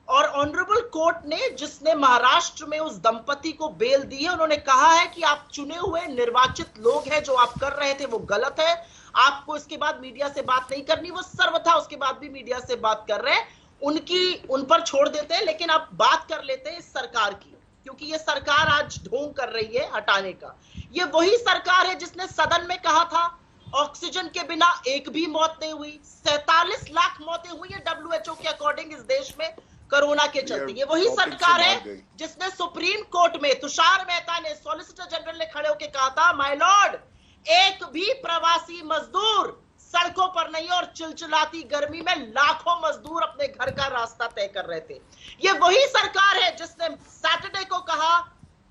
और ऑनरेबल कोर्ट ने, जिसने महाराष्ट्र में उस दंपति को बेल दी है, उन्होंने कहा है कि आप चुने हुए निर्वाचित लोग हैं, जो आप कर रहे थे वो गलत है, आपको इसके बाद मीडिया से बात नहीं करनी। वो सर्वथा उसके बाद भी मीडिया से बात कर रहे हैं, उन पर छोड़ देते हैं, लेकिन आप बात कर लेते हैं इस सरकार की, क्योंकि ये सरकार आज ढोंग कर रही है हटाने का। ये वही सरकार है जिसने सदन में कहा था ऑक्सीजन के बिना एक भी मौत नहीं हुई, 47 लाख मौतें हुई है WHO के अकॉर्डिंग इस देश में कोरोना के चलते। ये वही सरकार है जिसने सुप्रीम कोर्ट में, तुषार मेहता ने, सॉलिसिटर जनरल ने खड़े होकर कहा था, माय लॉर्ड, एक भी प्रवासी मजदूर सड़कों पर नहीं, और चिलचिलाती गर्मी में लाखों मजदूर अपने घर का रास्ता तय कर रहे थे। ये वही सरकार है जिसने सैटरडे को कहा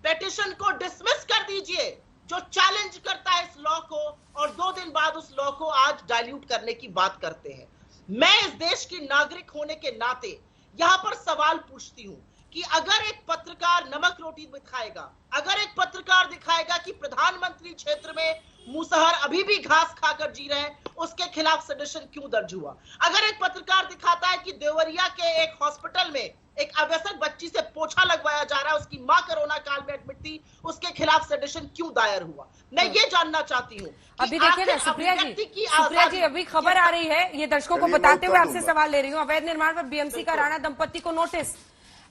पेटिशन को डिसमिस कर दीजिए, जो चैलेंज करता है इस लॉ को, और 2 दिन बाद उस लॉ को आज डाइल्यूट करने की बात करते हैं। मैं इस देश की नागरिक होने के नाते यहां पर सवाल पूछती हूं कि अगर एक पत्रकार नमक रोटी दिखाएगा, अगर एक पत्रकार दिखाएगा कि प्रधानमंत्री क्षेत्र में मुसहर अभी भी घास खाकर जी रहे हैं, उसके खिलाफ सेडिशन क्यों दर्ज हुआ? अगर एक पत्रकार दिखाता है कि देवरिया के एक हॉस्पिटल में एक अवयस्क बच्ची से पोछा लगवाया जा रहा है, उसकी मां कोरोना काल में एडमिट थी, उसके खिलाफ सेडिशन क्यों दायर हुआ? मैं ये जानना चाहती हूँ। अभी देखिए ना सुप्रिया जी, अभी खबर आ रही है, ये दर्शकों को बताते हुए आपसे सवाल ले रही हूँ। अवैध निर्माण पर BMC का राणा दंपति को नोटिस,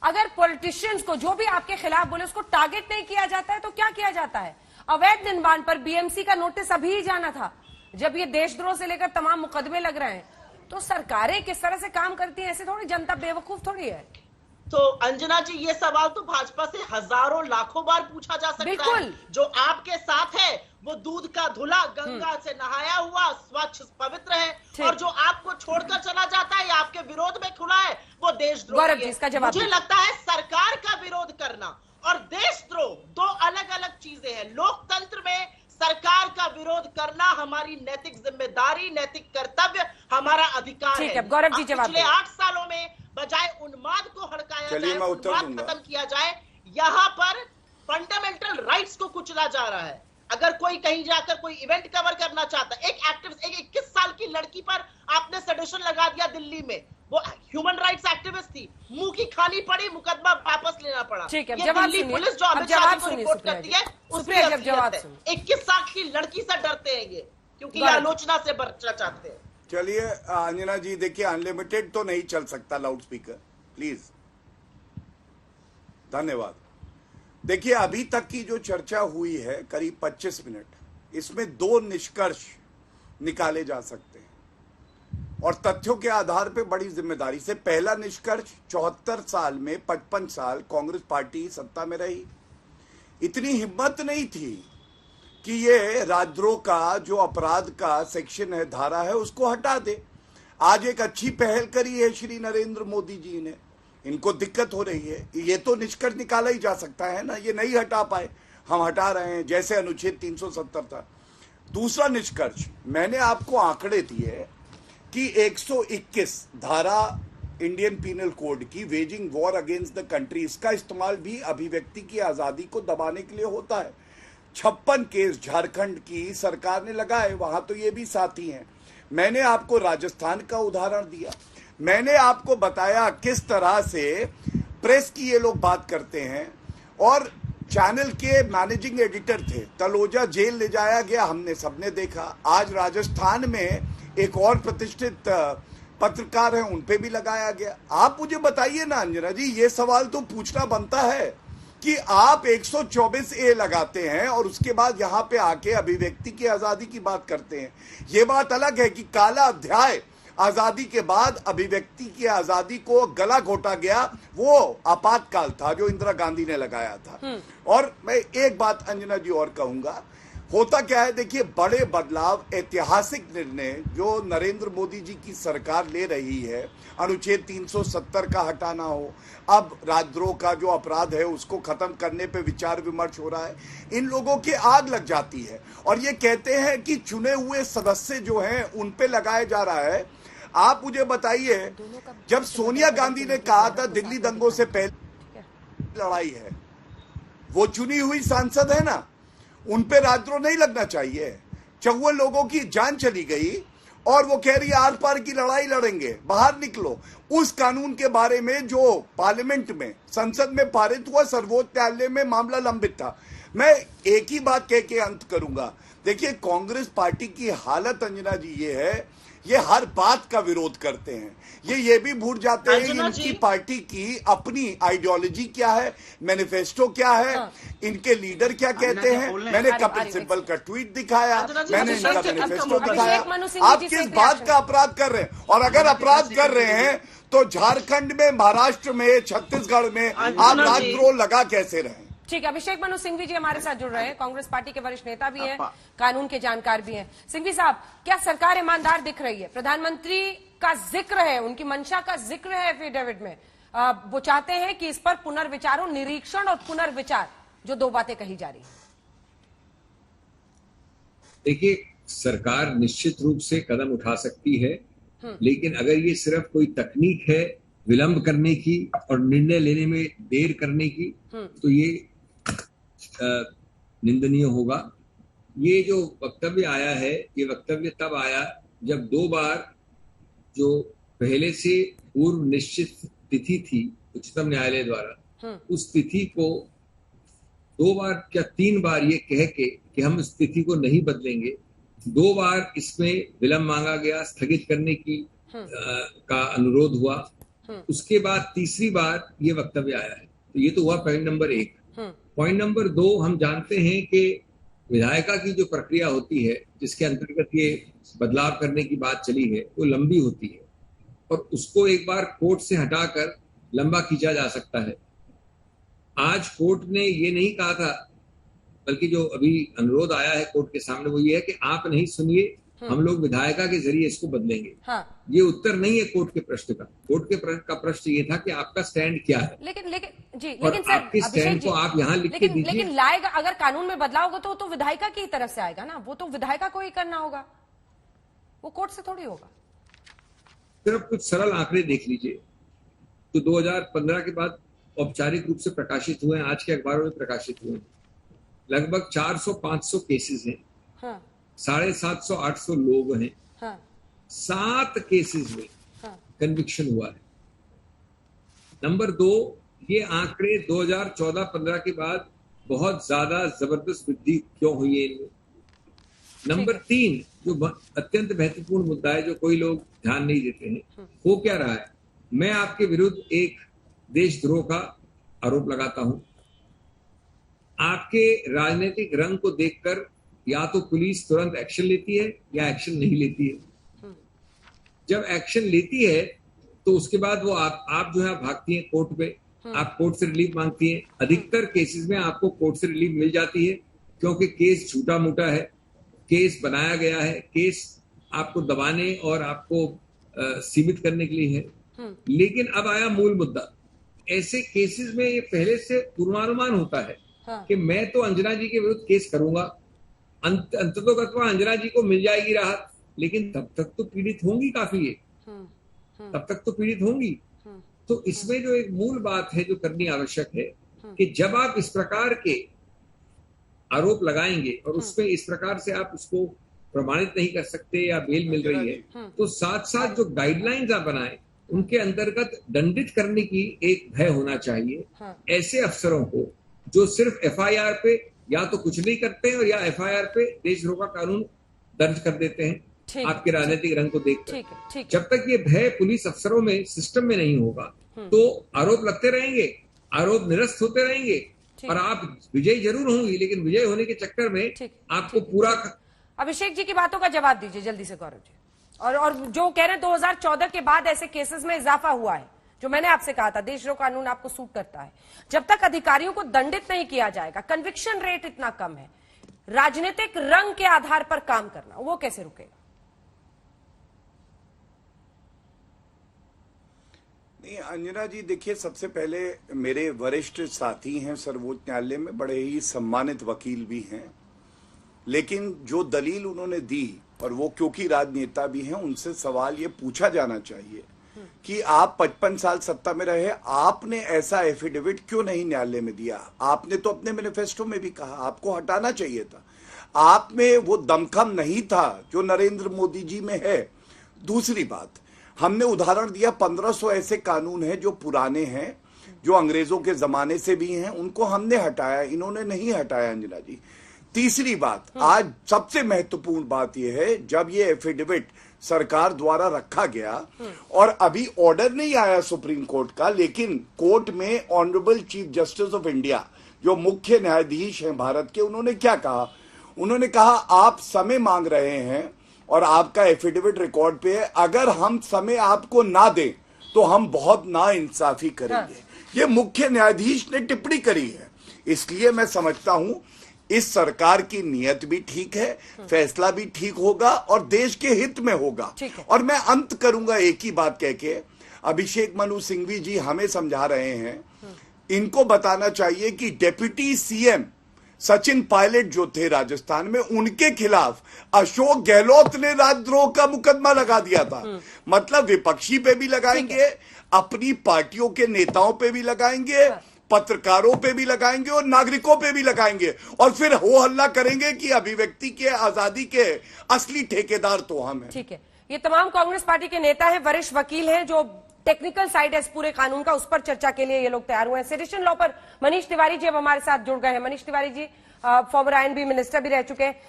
अगर पॉलिटिशियंस को, जो भी आपके खिलाफ बोले, उसको टारगेट नहीं किया जाता है तो क्या किया जाता है? अवैध निर्माण पर BMC का नोटिस अभी ही जाना था, जब ये देशद्रोह से लेकर तमाम मुकदमे लग रहे हैं। तो सरकारें किस तरह से काम करती हैं, ऐसे थोड़ी, जनता बेवकूफ थोड़ी है। तो अंजना जी, ये सवाल तो भाजपा से हजारों लाखों बार पूछा जा सकता है। जो आपके साथ है वो दूध का धुला, गंगा से नहाया हुआ, स्वच्छ पवित्र है, और जो आपको छोड़कर चला जाता है या आपके विरोध में खुला है, वो देशद्रोही है। मुझे लगता है सरकार का विरोध करना और देशद्रोह 2 अलग अलग चीजें हैं। लोकतंत्र में सरकार का विरोध करना हमारी नैतिक जिम्मेदारी, नैतिक कर्तव्य, हमारा अधिकार है। गौरव जी, जवाब पिछले 8 सालों में बजाय उन्माद को हड़काया जाए, उन्माद खत्म किया जाए, यहाँ पर फंडामेंटल राइट्स को कुचला जा रहा है। अगर कोई कहीं जाकर कोई इवेंट कवर करना चाहता है, एक एक्टिविस्ट, एक 21 साल की लड़की पर आपने सेडिशन लगा दिया दिल्ली में, वो ह्यूमन राइट्स एक्टिविस्ट थी, मुंह की खानी पड़ी, मुकदमा वापस लेना पड़ा। ठीक है, दिल्ली पुलिस जो अमित शाह को रिपोर्ट करती है, उसमें जवाब 21 साल की लड़की से डरते हैं ये, क्योंकि ये आलोचना से बचना चाहते हैं। चलिए अंजना जी, देखिए अनलिमिटेड तो नहीं चल सकता लाउड स्पीकर, प्लीज। धन्यवाद। देखिए, अभी तक की जो चर्चा हुई है करीब 25 मिनट, इसमें 2 निष्कर्ष निकाले जा सकते हैं और तथ्यों के आधार पर बड़ी जिम्मेदारी से। पहला निष्कर्ष, 74 साल में 55 साल कांग्रेस पार्टी सत्ता में रही, इतनी हिम्मत नहीं थी कि ये राजद्रोह का जो अपराध का सेक्शन है, धारा है, उसको हटा दे। आज एक अच्छी पहल करी है श्री नरेंद्र मोदी जी ने, इनको दिक्कत हो रही है, ये तो निष्कर्ष निकाला ही जा सकता है ना, ये नहीं हटा पाए, हम हटा रहे हैं, जैसे अनुच्छेद 370 था। दूसरा निष्कर्ष, मैंने आपको आंकड़े दिए कि 121 धारा इंडियन पीनल कोड की, waging war against the country, इसका इस्तेमाल भी अभिव्यक्ति की आजादी को दबाने के लिए होता है। 56 केस झारखंड की सरकार ने लगाए, वहां तो ये भी साथी हैं। मैंने आपको राजस्थान का उदाहरण दिया, मैंने आपको बताया किस तरह से प्रेस की ये लोग बात करते हैं, और चैनल के मैनेजिंग एडिटर थे, तलोजा जेल ले जाया गया, हमने सबने देखा। आज राजस्थान में एक और प्रतिष्ठित पत्रकार हैं, उन पे भी लगाया गया। आप मुझे बताइए ना अंजना जी, ये सवाल तो पूछना बनता है कि आप 124A लगाते हैं और उसके बाद यहां पे आके अभिव्यक्ति की आजादी की बात करते हैं। ये बात अलग है कि काला अध्याय आजादी के बाद अभिव्यक्ति की आजादी को गला घोटा गया, वो आपातकाल था जो इंदिरा गांधी ने लगाया था। और मैं एक बात अंजना जी और कहूंगा, होता क्या है, देखिए बड़े बदलाव, ऐतिहासिक निर्णय जो नरेंद्र मोदी जी की सरकार ले रही है, अनुच्छेद 370 का हटाना हो, अब राजद्रोह का जो अपराध है उसको खत्म करने पे विचार विमर्श हो रहा है, इन लोगों की आग लग जाती है और ये कहते हैं कि चुने हुए सदस्य जो हैं उन पे लगाया जा रहा है। आप मुझे बताइए, जब सोनिया गांधी ने कहा था दिल्ली दंगों से पहले लड़ाई है, वो चुनी हुई सांसद है ना, उन पे राजद्रोह नहीं लगना चाहिए। 54 लोगों की जान चली गई और वो कह रही है आर पार की लड़ाई लड़ेंगे, बाहर निकलो। उस कानून के बारे में जो पार्लियामेंट में, संसद में पारित हुआ, सर्वोच्च न्यायालय में मामला लंबित था। मैं एक ही बात कह के अंत करूंगा, देखिए कांग्रेस पार्टी की हालत अंजना जी ये है, ये हर बात का विरोध करते हैं, ये भी भूल जाते हैं इनकी पार्टी की अपनी आइडियोलॉजी क्या है, मैनिफेस्टो क्या है, इनके लीडर क्या कहते हैं। मैंने कपिल सिब्बल का ट्वीट दिखाया, मैंने इनका मैनिफेस्टो दिखाया। आप किस बात का अपराध कर रहे हैं? और अगर अपराध कर रहे हैं तो झारखंड में, महाराष्ट्र में, छत्तीसगढ़ में आप राजद्रोह लगा कैसे रहे? ठीक है, अभिषेक मनु सिंघवी जी हमारे साथ जुड़ रहे हैं, कांग्रेस पार्टी के वरिष्ठ नेता भी हैं, कानून के जानकार भी हैं। सिंघवी साहब, क्या सरकार ईमानदार दिख रही है? प्रधानमंत्री का जिक्र है, उनकी मंशा का जिक्र है एफिडेविट में, वो चाहते हैं कि इस पर पुनर्विचार हो, निरीक्षण और पुनर्विचार, जो दो बातें कही जा रही है। देखिए, सरकार निश्चित रूप से कदम उठा सकती है, लेकिन अगर ये सिर्फ कोई तकनीक है विलंब करने की और निर्णय लेने में देर करने की, तो ये निंदनीय होगा। ये जो वक्तव्य आया है, ये वक्तव्य तब आया जब 2 बार जो पहले से पूर्व निश्चित तिथि थी उच्चतम न्यायालय द्वारा, उस तिथि को 2 बार क्या 3 बार ये कह के कि हम इस तिथि को नहीं बदलेंगे, 2 बार इसमें विलंब मांगा गया, स्थगित करने की का अनुरोध हुआ। उसके बाद तीसरी बार ये वक्तव्य आया है। तो ये तो हुआ पॉइंट नंबर 1। पॉइंट नंबर 2, हम जानते हैं कि विधायिका की जो प्रक्रिया होती है जिसके अंतर्गत ये बदलाव करने की बात चली है, वो लंबी होती है और उसको एक बार कोर्ट से हटाकर लंबा खींचा जा सकता है। आज कोर्ट ने ये नहीं कहा था, बल्कि जो अभी अनुरोध आया है कोर्ट के सामने वो ये है कि आप नहीं सुनिए, हम लोग विधायिका के जरिए इसको बदलेंगे। ये उत्तर नहीं है कोर्ट के प्रश्न का। कोर्ट के का प्रश्न ये था कि आपका स्टैंड क्या है। लेकिन सर, आपके स्टैंड को आप यहाँ लिख के दीजिए। लेकिन लाएगा, अगर कानून में बदलाव होगा तो विधायिका की तरफ से आएगा ना, वो तो विधायिका को ही करना होगा, वो कोर्ट से थोड़ी होगा। सिर्फ कुछ सरल आंकड़े देख लीजिए। तो 2015 के बाद औपचारिक रूप से प्रकाशित हुए हैं, आज के अखबारों में प्रकाशित हुए हैं, लगभग 400-500 केसेस हैं, 750-800 लोग हैं, 7 केसेस में कन्विक्शन हुआ है। नंबर 2, ये आंकड़े 2014-15 के बाद बहुत ज्यादा जबरदस्त वृद्धि क्यों हुई है इनमें। नंबर 3, जो अत्यंत महत्वपूर्ण मुद्दा है, जो कोई लोग ध्यान नहीं देते हैं, वो क्या रहा है? मैं आपके विरुद्ध एक देशद्रोह का आरोप लगाता हूं, आपके राजनीतिक रंग को देखकर या तो पुलिस तुरंत एक्शन लेती है या एक्शन नहीं लेती है। जब एक्शन लेती है तो उसके बाद वो आप जो है भागती हैं कोर्ट पे, आप कोर्ट से रिलीफ मांगती हैं। अधिकतर केसेस में आपको कोर्ट से रिलीफ मिल जाती है क्योंकि केस छोटा मोटा है, केस बनाया गया है, केस आपको दबाने और आपको सीमित करने के लिए है। लेकिन अब आया मूल मुद्दा। ऐसे केसेस में ये पहले से पूर्वानुमान होता है कि मैं तो अंजना जी के विरुद्ध केस करूंगा, अंततोगत्वा अंजना जी को मिल जाएगी राहत, लेकिन तब तक तो पीड़ित होंगी काफी है, तब तक तो पीड़ित होंगी। तो इसमें जो एक मूल बात है जो करनी आवश्यक है कि जब आप इस प्रकार के आरोप लगाएंगे और उसमें इस प्रकार से आप उसको प्रमाणित नहीं कर सकते या बेल मिल रही है, तो साथ साथ जो गाइडलाइंस आप बनाए उनके अंतर्गत दंडित करने की एक भय होना चाहिए। ऐसे अफसरों को जो सिर्फ एफआईआर पे या तो कुछ नहीं करते हैं और या एफआईआर पे देशद्रोह का कानून दर्ज कर देते हैं। आपके राजनीतिक रंग को देखकर। ठीक। जब तक ये भय पुलिस अफसरों में, सिस्टम में नहीं होगा, तो आरोप लगते रहेंगे, आरोप निरस्त होते रहेंगे और आप विजयी जरूर होंगी, लेकिन विजय होने के चक्कर में आपको पूरा। अभिषेक जी की बातों का जवाब दीजिए जल्दी से गौरव जी। और जो कह रहे हैं 2014 के बाद ऐसे केसेस में इजाफा हुआ है, जो मैंने आपसे कहा था देशद्रोह कानून आपको सूट करता है, जब तक अधिकारियों को दंडित नहीं किया जाएगा, कन्विक्शन रेट इतना कम है, राजनीतिक रंग के आधार पर काम करना वो कैसे रुकेगा? नहीं अंजना जी, देखिए सबसे पहले मेरे वरिष्ठ साथी हैं सर्वोच्च न्यायालय में, बड़े ही सम्मानित वकील भी हैं, लेकिन जो दलील उन्होंने दी, और वो क्योंकि राजनेता भी हैं, उनसे सवाल ये पूछा जाना चाहिए कि आप 55 साल सत्ता में रहे, आपने ऐसा एफिडेविट क्यों नहीं न्यायालय में दिया? आपने तो अपने मैनिफेस्टो में भी कहा, आपको हटाना चाहिए था। आप में वो दमखम नहीं था जो नरेंद्र मोदी जी में है। दूसरी बात, हमने उदाहरण दिया 1500 ऐसे कानून हैं जो पुराने हैं, जो अंग्रेजों के जमाने से भी हैं, उनको हमने हटाया, इन्होंने नहीं हटाया अंजना जी। तीसरी बात, आज सबसे महत्वपूर्ण बात यह है, जब ये एफिडेविट सरकार द्वारा रखा गया और अभी ऑर्डर नहीं आया सुप्रीम कोर्ट का, लेकिन कोर्ट में honourable chief justice of India जो मुख्य न्यायाधीश हैं भारत के, उन्होंने क्या कहा? उन्होंने कहा आप समय मांग रहे हैं और आपका एफिडेविट रिकॉर्ड पे है, अगर हम समय आपको ना दें तो हम बहुत नाइंसाफी करेंगे। ये मुख्य न्यायाधीश ने टिप्पणी करी है। इसलिए मैं समझता हूं इस सरकार की नीयत भी ठीक है, फैसला भी ठीक होगा और देश के हित में होगा। और मैं अंत करूंगा एक ही बात कह के, अभिषेक मनु सिंघवी जी हमें समझा रहे हैं, इनको बताना चाहिए कि डिप्टी सीएम सचिन पायलट जो थे राजस्थान में, उनके खिलाफ अशोक गहलोत ने राजद्रोह का मुकदमा लगा दिया था। मतलब विपक्षी पे भी लगाएंगे, अपनी पार्टियों के नेताओं पे भी लगाएंगे, पत्रकारों पे भी लगाएंगे और नागरिकों पे भी लगाएंगे, और फिर हो हल्ला करेंगे कि अभिव्यक्ति के आजादी के असली ठेकेदार तो हम हैं। ठीक है, ये तमाम कांग्रेस पार्टी के नेता हैं, वरिष्ठ वकील हैं, जो टेक्निकल साइड है इस पूरे कानून का, उस पर चर्चा के लिए ये लोग तैयार हुए हैं। सेडिशन लॉ पर मनीष तिवारी जी अब हमारे साथ जुड़ गए हैं। Manish Tiwari ji farmer I&B minister भी रह चुके हैं।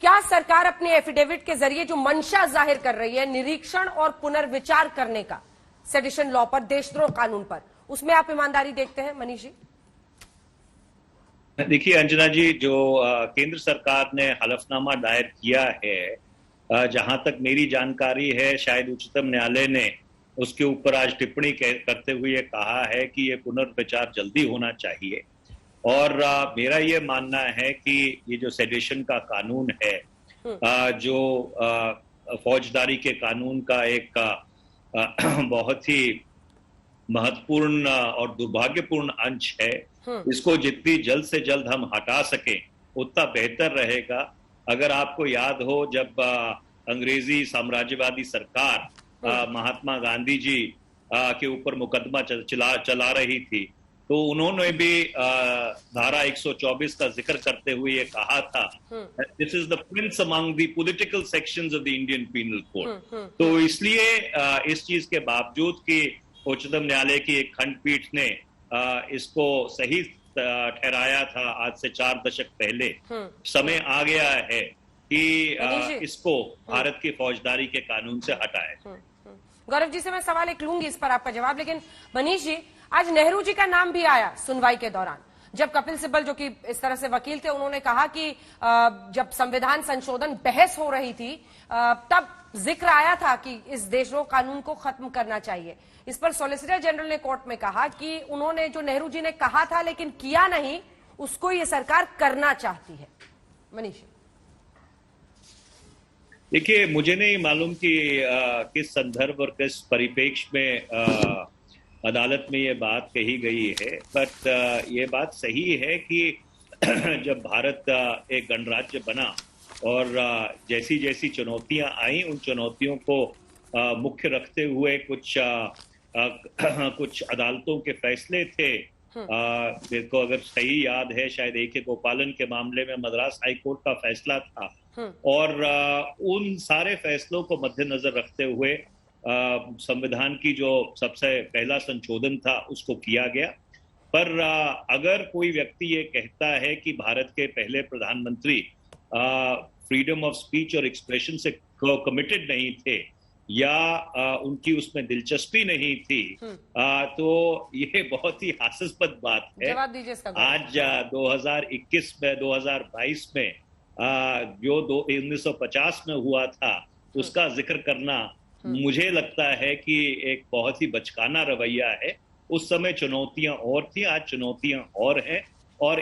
क्या सरकार अपने एफिडेविट के जरिए जो मंशा जाहिर कर रही है निरीक्षण और पुनर्विचार करने का सेडिशन लॉ पर, देशद्रोह कानून पर, उसमें आप ईमानदारी देखते हैं मनीष जी? देखिए अंजना जी, जो केंद्र सरकार ने हलफनामा दायर किया है, जहां तक मेरी जानकारी है, शायद उच्चतम न्यायालय ने उसके ऊपर आज टिप्पणी करते हुए कहा है कि ये पुनर्विचार जल्दी होना चाहिए। और मेरा ये मानना है कि ये जो सेडिशन का कानून है, जो फौजदारी के कानून का एक बहुत ही महत्वपूर्ण और दुर्भाग्यपूर्ण अंश है, इसको जितनी जल्द से जल्द हम हटा सकें उतना बेहतर रहेगा। अगर आपको याद हो, जब अंग्रेजी साम्राज्यवादी सरकार महात्मा गांधी जी के ऊपर मुकदमा चला रही थी, तो उन्होंने भी धारा 124 का जिक्र करते हुए ये कहा था, this is the prince among the political sections of the Indian penal code. तो इसलिए इस चीज के बावजूद कि उच्चतम न्यायालय की एक खंडपीठ ने इसको सही ठहराया था आज से 4 दशक पहले, समय आ गया है कि इसको भारत की फौजदारी के कानून से हटाए। गौरव जी से मैं सवाल एक लूंगी इस पर आपका जवाब, लेकिन मनीष जी, आज नेहरू जी का नाम भी आया सुनवाई के दौरान, जब कपिल सिब्बल जो कि इस तरह से वकील थे, उन्होंने कहा कि जब संविधान संशोधन बहस हो रही थी तब जिक्र आया था कि इस देशद्रोह कानून को खत्म करना चाहिए। इस पर सॉलिसिटर जनरल ने कोर्ट में कहा कि उन्होंने, जो नेहरू जी ने कहा था लेकिन किया नहीं, उसको ये सरकार करना चाहती है। मनीष, देखिए, मुझे नहीं मालूम कि किस संदर्भ और किस परिप्रेक्ष्य में अदालत में ये बात कही गई है, बट ये बात सही है कि जब भारत एक गणराज्य बना और जैसी जैसी चुनौतियां आई, उन चुनौतियों को मुख्य रखते हुए कुछ अदालतों के फैसले थे। मेरे को अगर सही याद है, शायद ए.के. गोपालन के मामले में मद्रास हाई कोर्ट का फैसला था, और उन सारे फैसलों को मद्देनजर रखते हुए संविधान की जो सबसे पहला संशोधन था उसको किया गया। पर अगर कोई व्यक्ति ये कहता है कि भारत के पहले प्रधानमंत्री फ्रीडम ऑफ स्पीच और एक्सप्रेशन से कमिटेड नहीं थे या उनकी उसमें दिलचस्पी नहीं थी, तो ये बहुत ही हास्यास्पद बात है। जवाब दीजिए इसका। आज 2021 में 2022 में जो 1950 में हुआ था उसका जिक्र करना मुझे लगता है कि एक बहुत ही बचकाना रवैया है। उस समय चुनौतियां और थी, आज चुनौतियां और हैं। और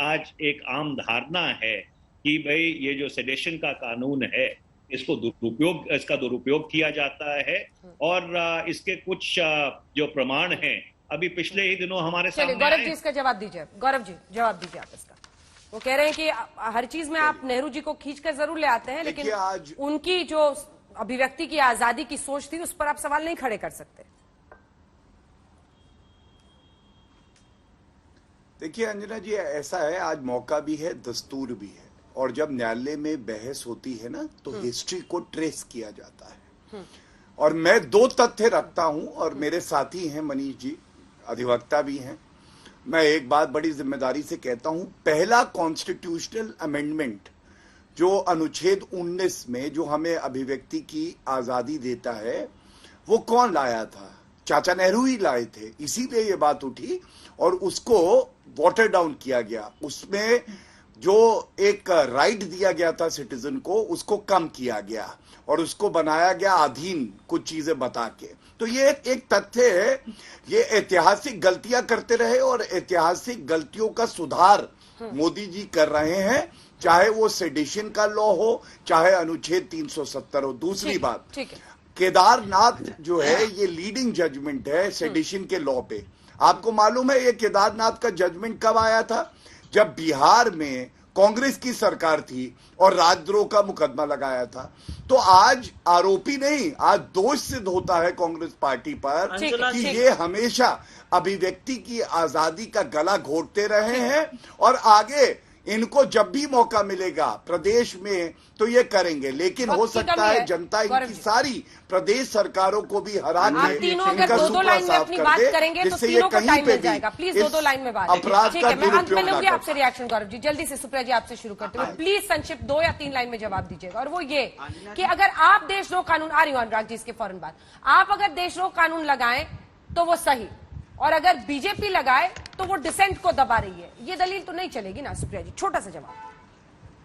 आज एक आम धारणा है कि भाई ये जो सेडेशन का कानून है इसका दुरुपयोग किया जाता है, और इसके कुछ जो प्रमाण हैं अभी पिछले ही दिनों हमारे सामने। गौरव जी इसका जवाब दीजिए। गौरव जी जवाब दीजिए आप इसका। वो कह रहे हैं कि हर चीज में आप नेहरू जी को खींचकर जरूर ले आते हैं, लेकिन उनकी जो अभिव्यक्ति की आजादी की सोच थी उस पर आप सवाल नहीं खड़े कर सकते। देखिए अंजना जी, ऐसा है, आज मौका भी है, दस्तूर भी है, और जब न्यायालय में बहस होती है ना तो हिस्ट्री को ट्रेस किया जाता है। और मैं 2 तथ्य रखता हूं, और मेरे साथी हैं मनीष जी, अधिवक्ता भी हैं। मैं एक बात बड़ी जिम्मेदारी से कहता हूं, पहला कॉन्स्टिट्यूशनल अमेंडमेंट जो अनुच्छेद 19 में जो हमें अभिव्यक्ति की आजादी देता है, वो कौन लाया था? चाचा नेहरू ही लाए थे। इसीलिए ये बात उठी और उसको वाटर डाउन किया गया। उसमें जो एक राइट दिया गया था सिटीजन को, उसको कम किया गया और उसको बनाया गया अधीन, कुछ चीजें बता के। तो ये एक तथ्य है। ये ऐतिहासिक गलतियां करते रहे और ऐतिहासिक गलतियों का सुधार मोदी जी कर रहे हैं, चाहे वो सेडिशन का लॉ हो, चाहे अनुच्छेद 370 हो। दूसरी बात, केदारनाथ जो है ये लीडिंग जजमेंट है सेडिशन के लॉ पे। आपको मालूम है ये केदारनाथ का जजमेंट कब आया था? जब बिहार में कांग्रेस की सरकार थी और राजद्रोह का मुकदमा लगाया था। तो आज आरोपी नहीं, आज दोष सिद्ध होता है कांग्रेस पार्टी पर कि ये हमेशा अभिव्यक्ति की आजादी का गला घोटते रहे हैं, और आगे इनको जब भी मौका मिलेगा प्रदेश में तो ये करेंगे। लेकिन हो सकता है जनता इनकी सारी प्रदेश सरकारों को भी हरा के इनका सुपड़ा साफ कर दे, जिससे ये कहीं पे भी प्लीज 2 लाइन में बात अपराध का दुरुपयोग ना कर। आपसे रिएक्शन गौरव जी जल्दी से, सुप्रिया जी आपसे शुरू करते हुए प्लीज संक्षिप्त 2 या 3 लाइन में जवाब दीजिएगा। और वो ये कि अगर आप देशद्रोह कानून, आ रही हूं अनुराग जी इसके फौरन बाद, आप अगर देशद्रोह कानून लगाएं तो वो सही, और अगर बीजेपी लगाए तो वो डिसेंट को दबा रही है। ये दलील तो नहीं चलेगी ना सुप्रिया जी? छोटा सा जवाब।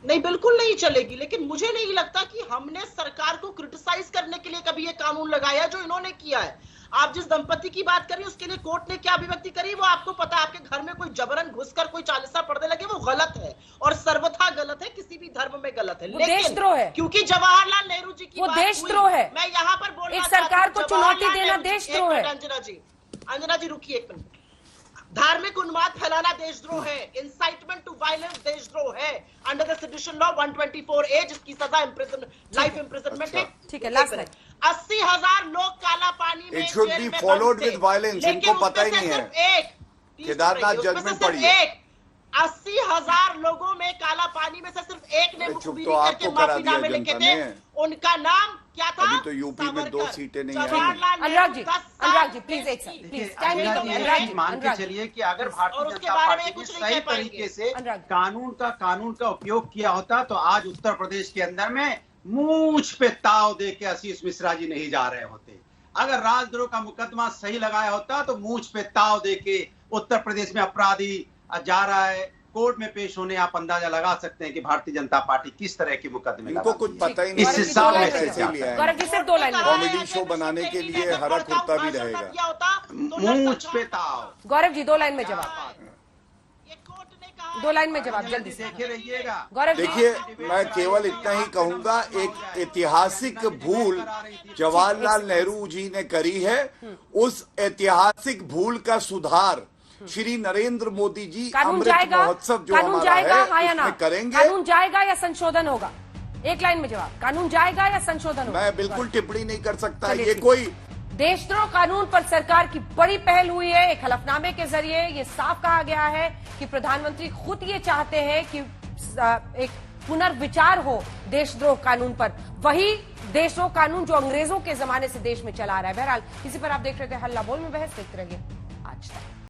नहीं, बिल्कुल नहीं चलेगी। लेकिन मुझे नहीं लगता कि हमने सरकार को क्रिटिसाइज करने के लिए कभी ये कानून लगाया जो इन्होंने किया है। आप जिस दंपति की बात करिए उसके लिए कोर्ट ने क्या अभिव्यक्ति करी वो आपको पता है। आपके घर में कोई जबरन घुसकर कोई चालीसा पढ़ने लगे, वो गलत है और सर्वथा गलत है, किसी भी धर्म में गलत है। लेकिन देशद्रोह है, क्योंकि जवाहरलाल नेहरू जी की वो देशद्रोह है। मैं यहाँ पर बोल रहा हूं, एक सरकार को चुनौती देना देशद्रोह है। अंजना जी रुकिए एक मिनट। धार्मिक उन्माद फैलाना देशद्रोह है, इंसाइटमेंट टू वायलेंस देशद्रोह है under the sedition law 124A, जिसकी सजा लाइफ इम्प्रिजनमेंट है। ठीक है, लास्ट 80,000 लोग काला पानी में it should be followed with violence. इनको पता ही नहीं है। केदारनाथ जजमेंट पढ़िए। 80,000 लोगों में काला पानी में से सिर्फ एक ने मुखबिरी करके माफीनामे लिखे थे। उनका नाम क्या था? अभी तो यूपी में 2 सीटें नहीं आई। अनुराग जी प्लीज एक सेकंड, प्लीज मान के चलिए कि अगर भारतीय जनता पार्टी ने सही तरीके से कानून का उपयोग किया होता तो आज उत्तर प्रदेश के अंदर में मूंछ पे ताव दे के आशीष मिश्रा जी नहीं जा रहे होते। अगर राजद्रोह का मुकदमा सही लगाया होता तो मूंछ पे ताव दे के उत्तर प्रदेश में अपराधी जा रहा है, कोर्ट में पेश होने। आप अंदाजा लगा सकते हैं कि भारतीय जनता पार्टी किस तरह के मुकदमे इनको कुछ पता ही नहीं। इस हिसाब में कॉमेडी शो बनाने के लिए हरा कुर्ता भी रहेगा। मूंछ पे ताव। गौरव जी 2 लाइन में जवाब, 2 लाइन में जवाब जल्दी से। देखे रहिएगा गौरव, देखिए मैं केवल इतना ही कहूंगा, एक ऐतिहासिक भूल जवाहरलाल नेहरू जी ने करी है। उस ऐतिहासिक भूल का सुधार श्री नरेंद्र मोदी जी अमृत महोत्सव जो हमारा है उसमें करेंगे। कानून जाएगा या संशोधन होगा? 1 लाइन में जवाब। कानून जाएगा या संशोधन होगा? मैं बिल्कुल टिप्पणी नहीं कर सकता। ये कोई देशद्रोह कानून पर सरकार की बड़ी पहल हुई है। एक हलफनामे के जरिए ये साफ कहा गया है कि प्रधानमंत्री खुद ये चाहते हैं कि एक पुनर्विचार हो देशद्रोह कानून पर। वही देशद्रोह कानून जो अंग्रेजों के जमाने से देश में चला आ रहा है। बहरहाल इसी पर आप देख रहे थे हल्ला बोल में बहस। देखते रहिए आज तक।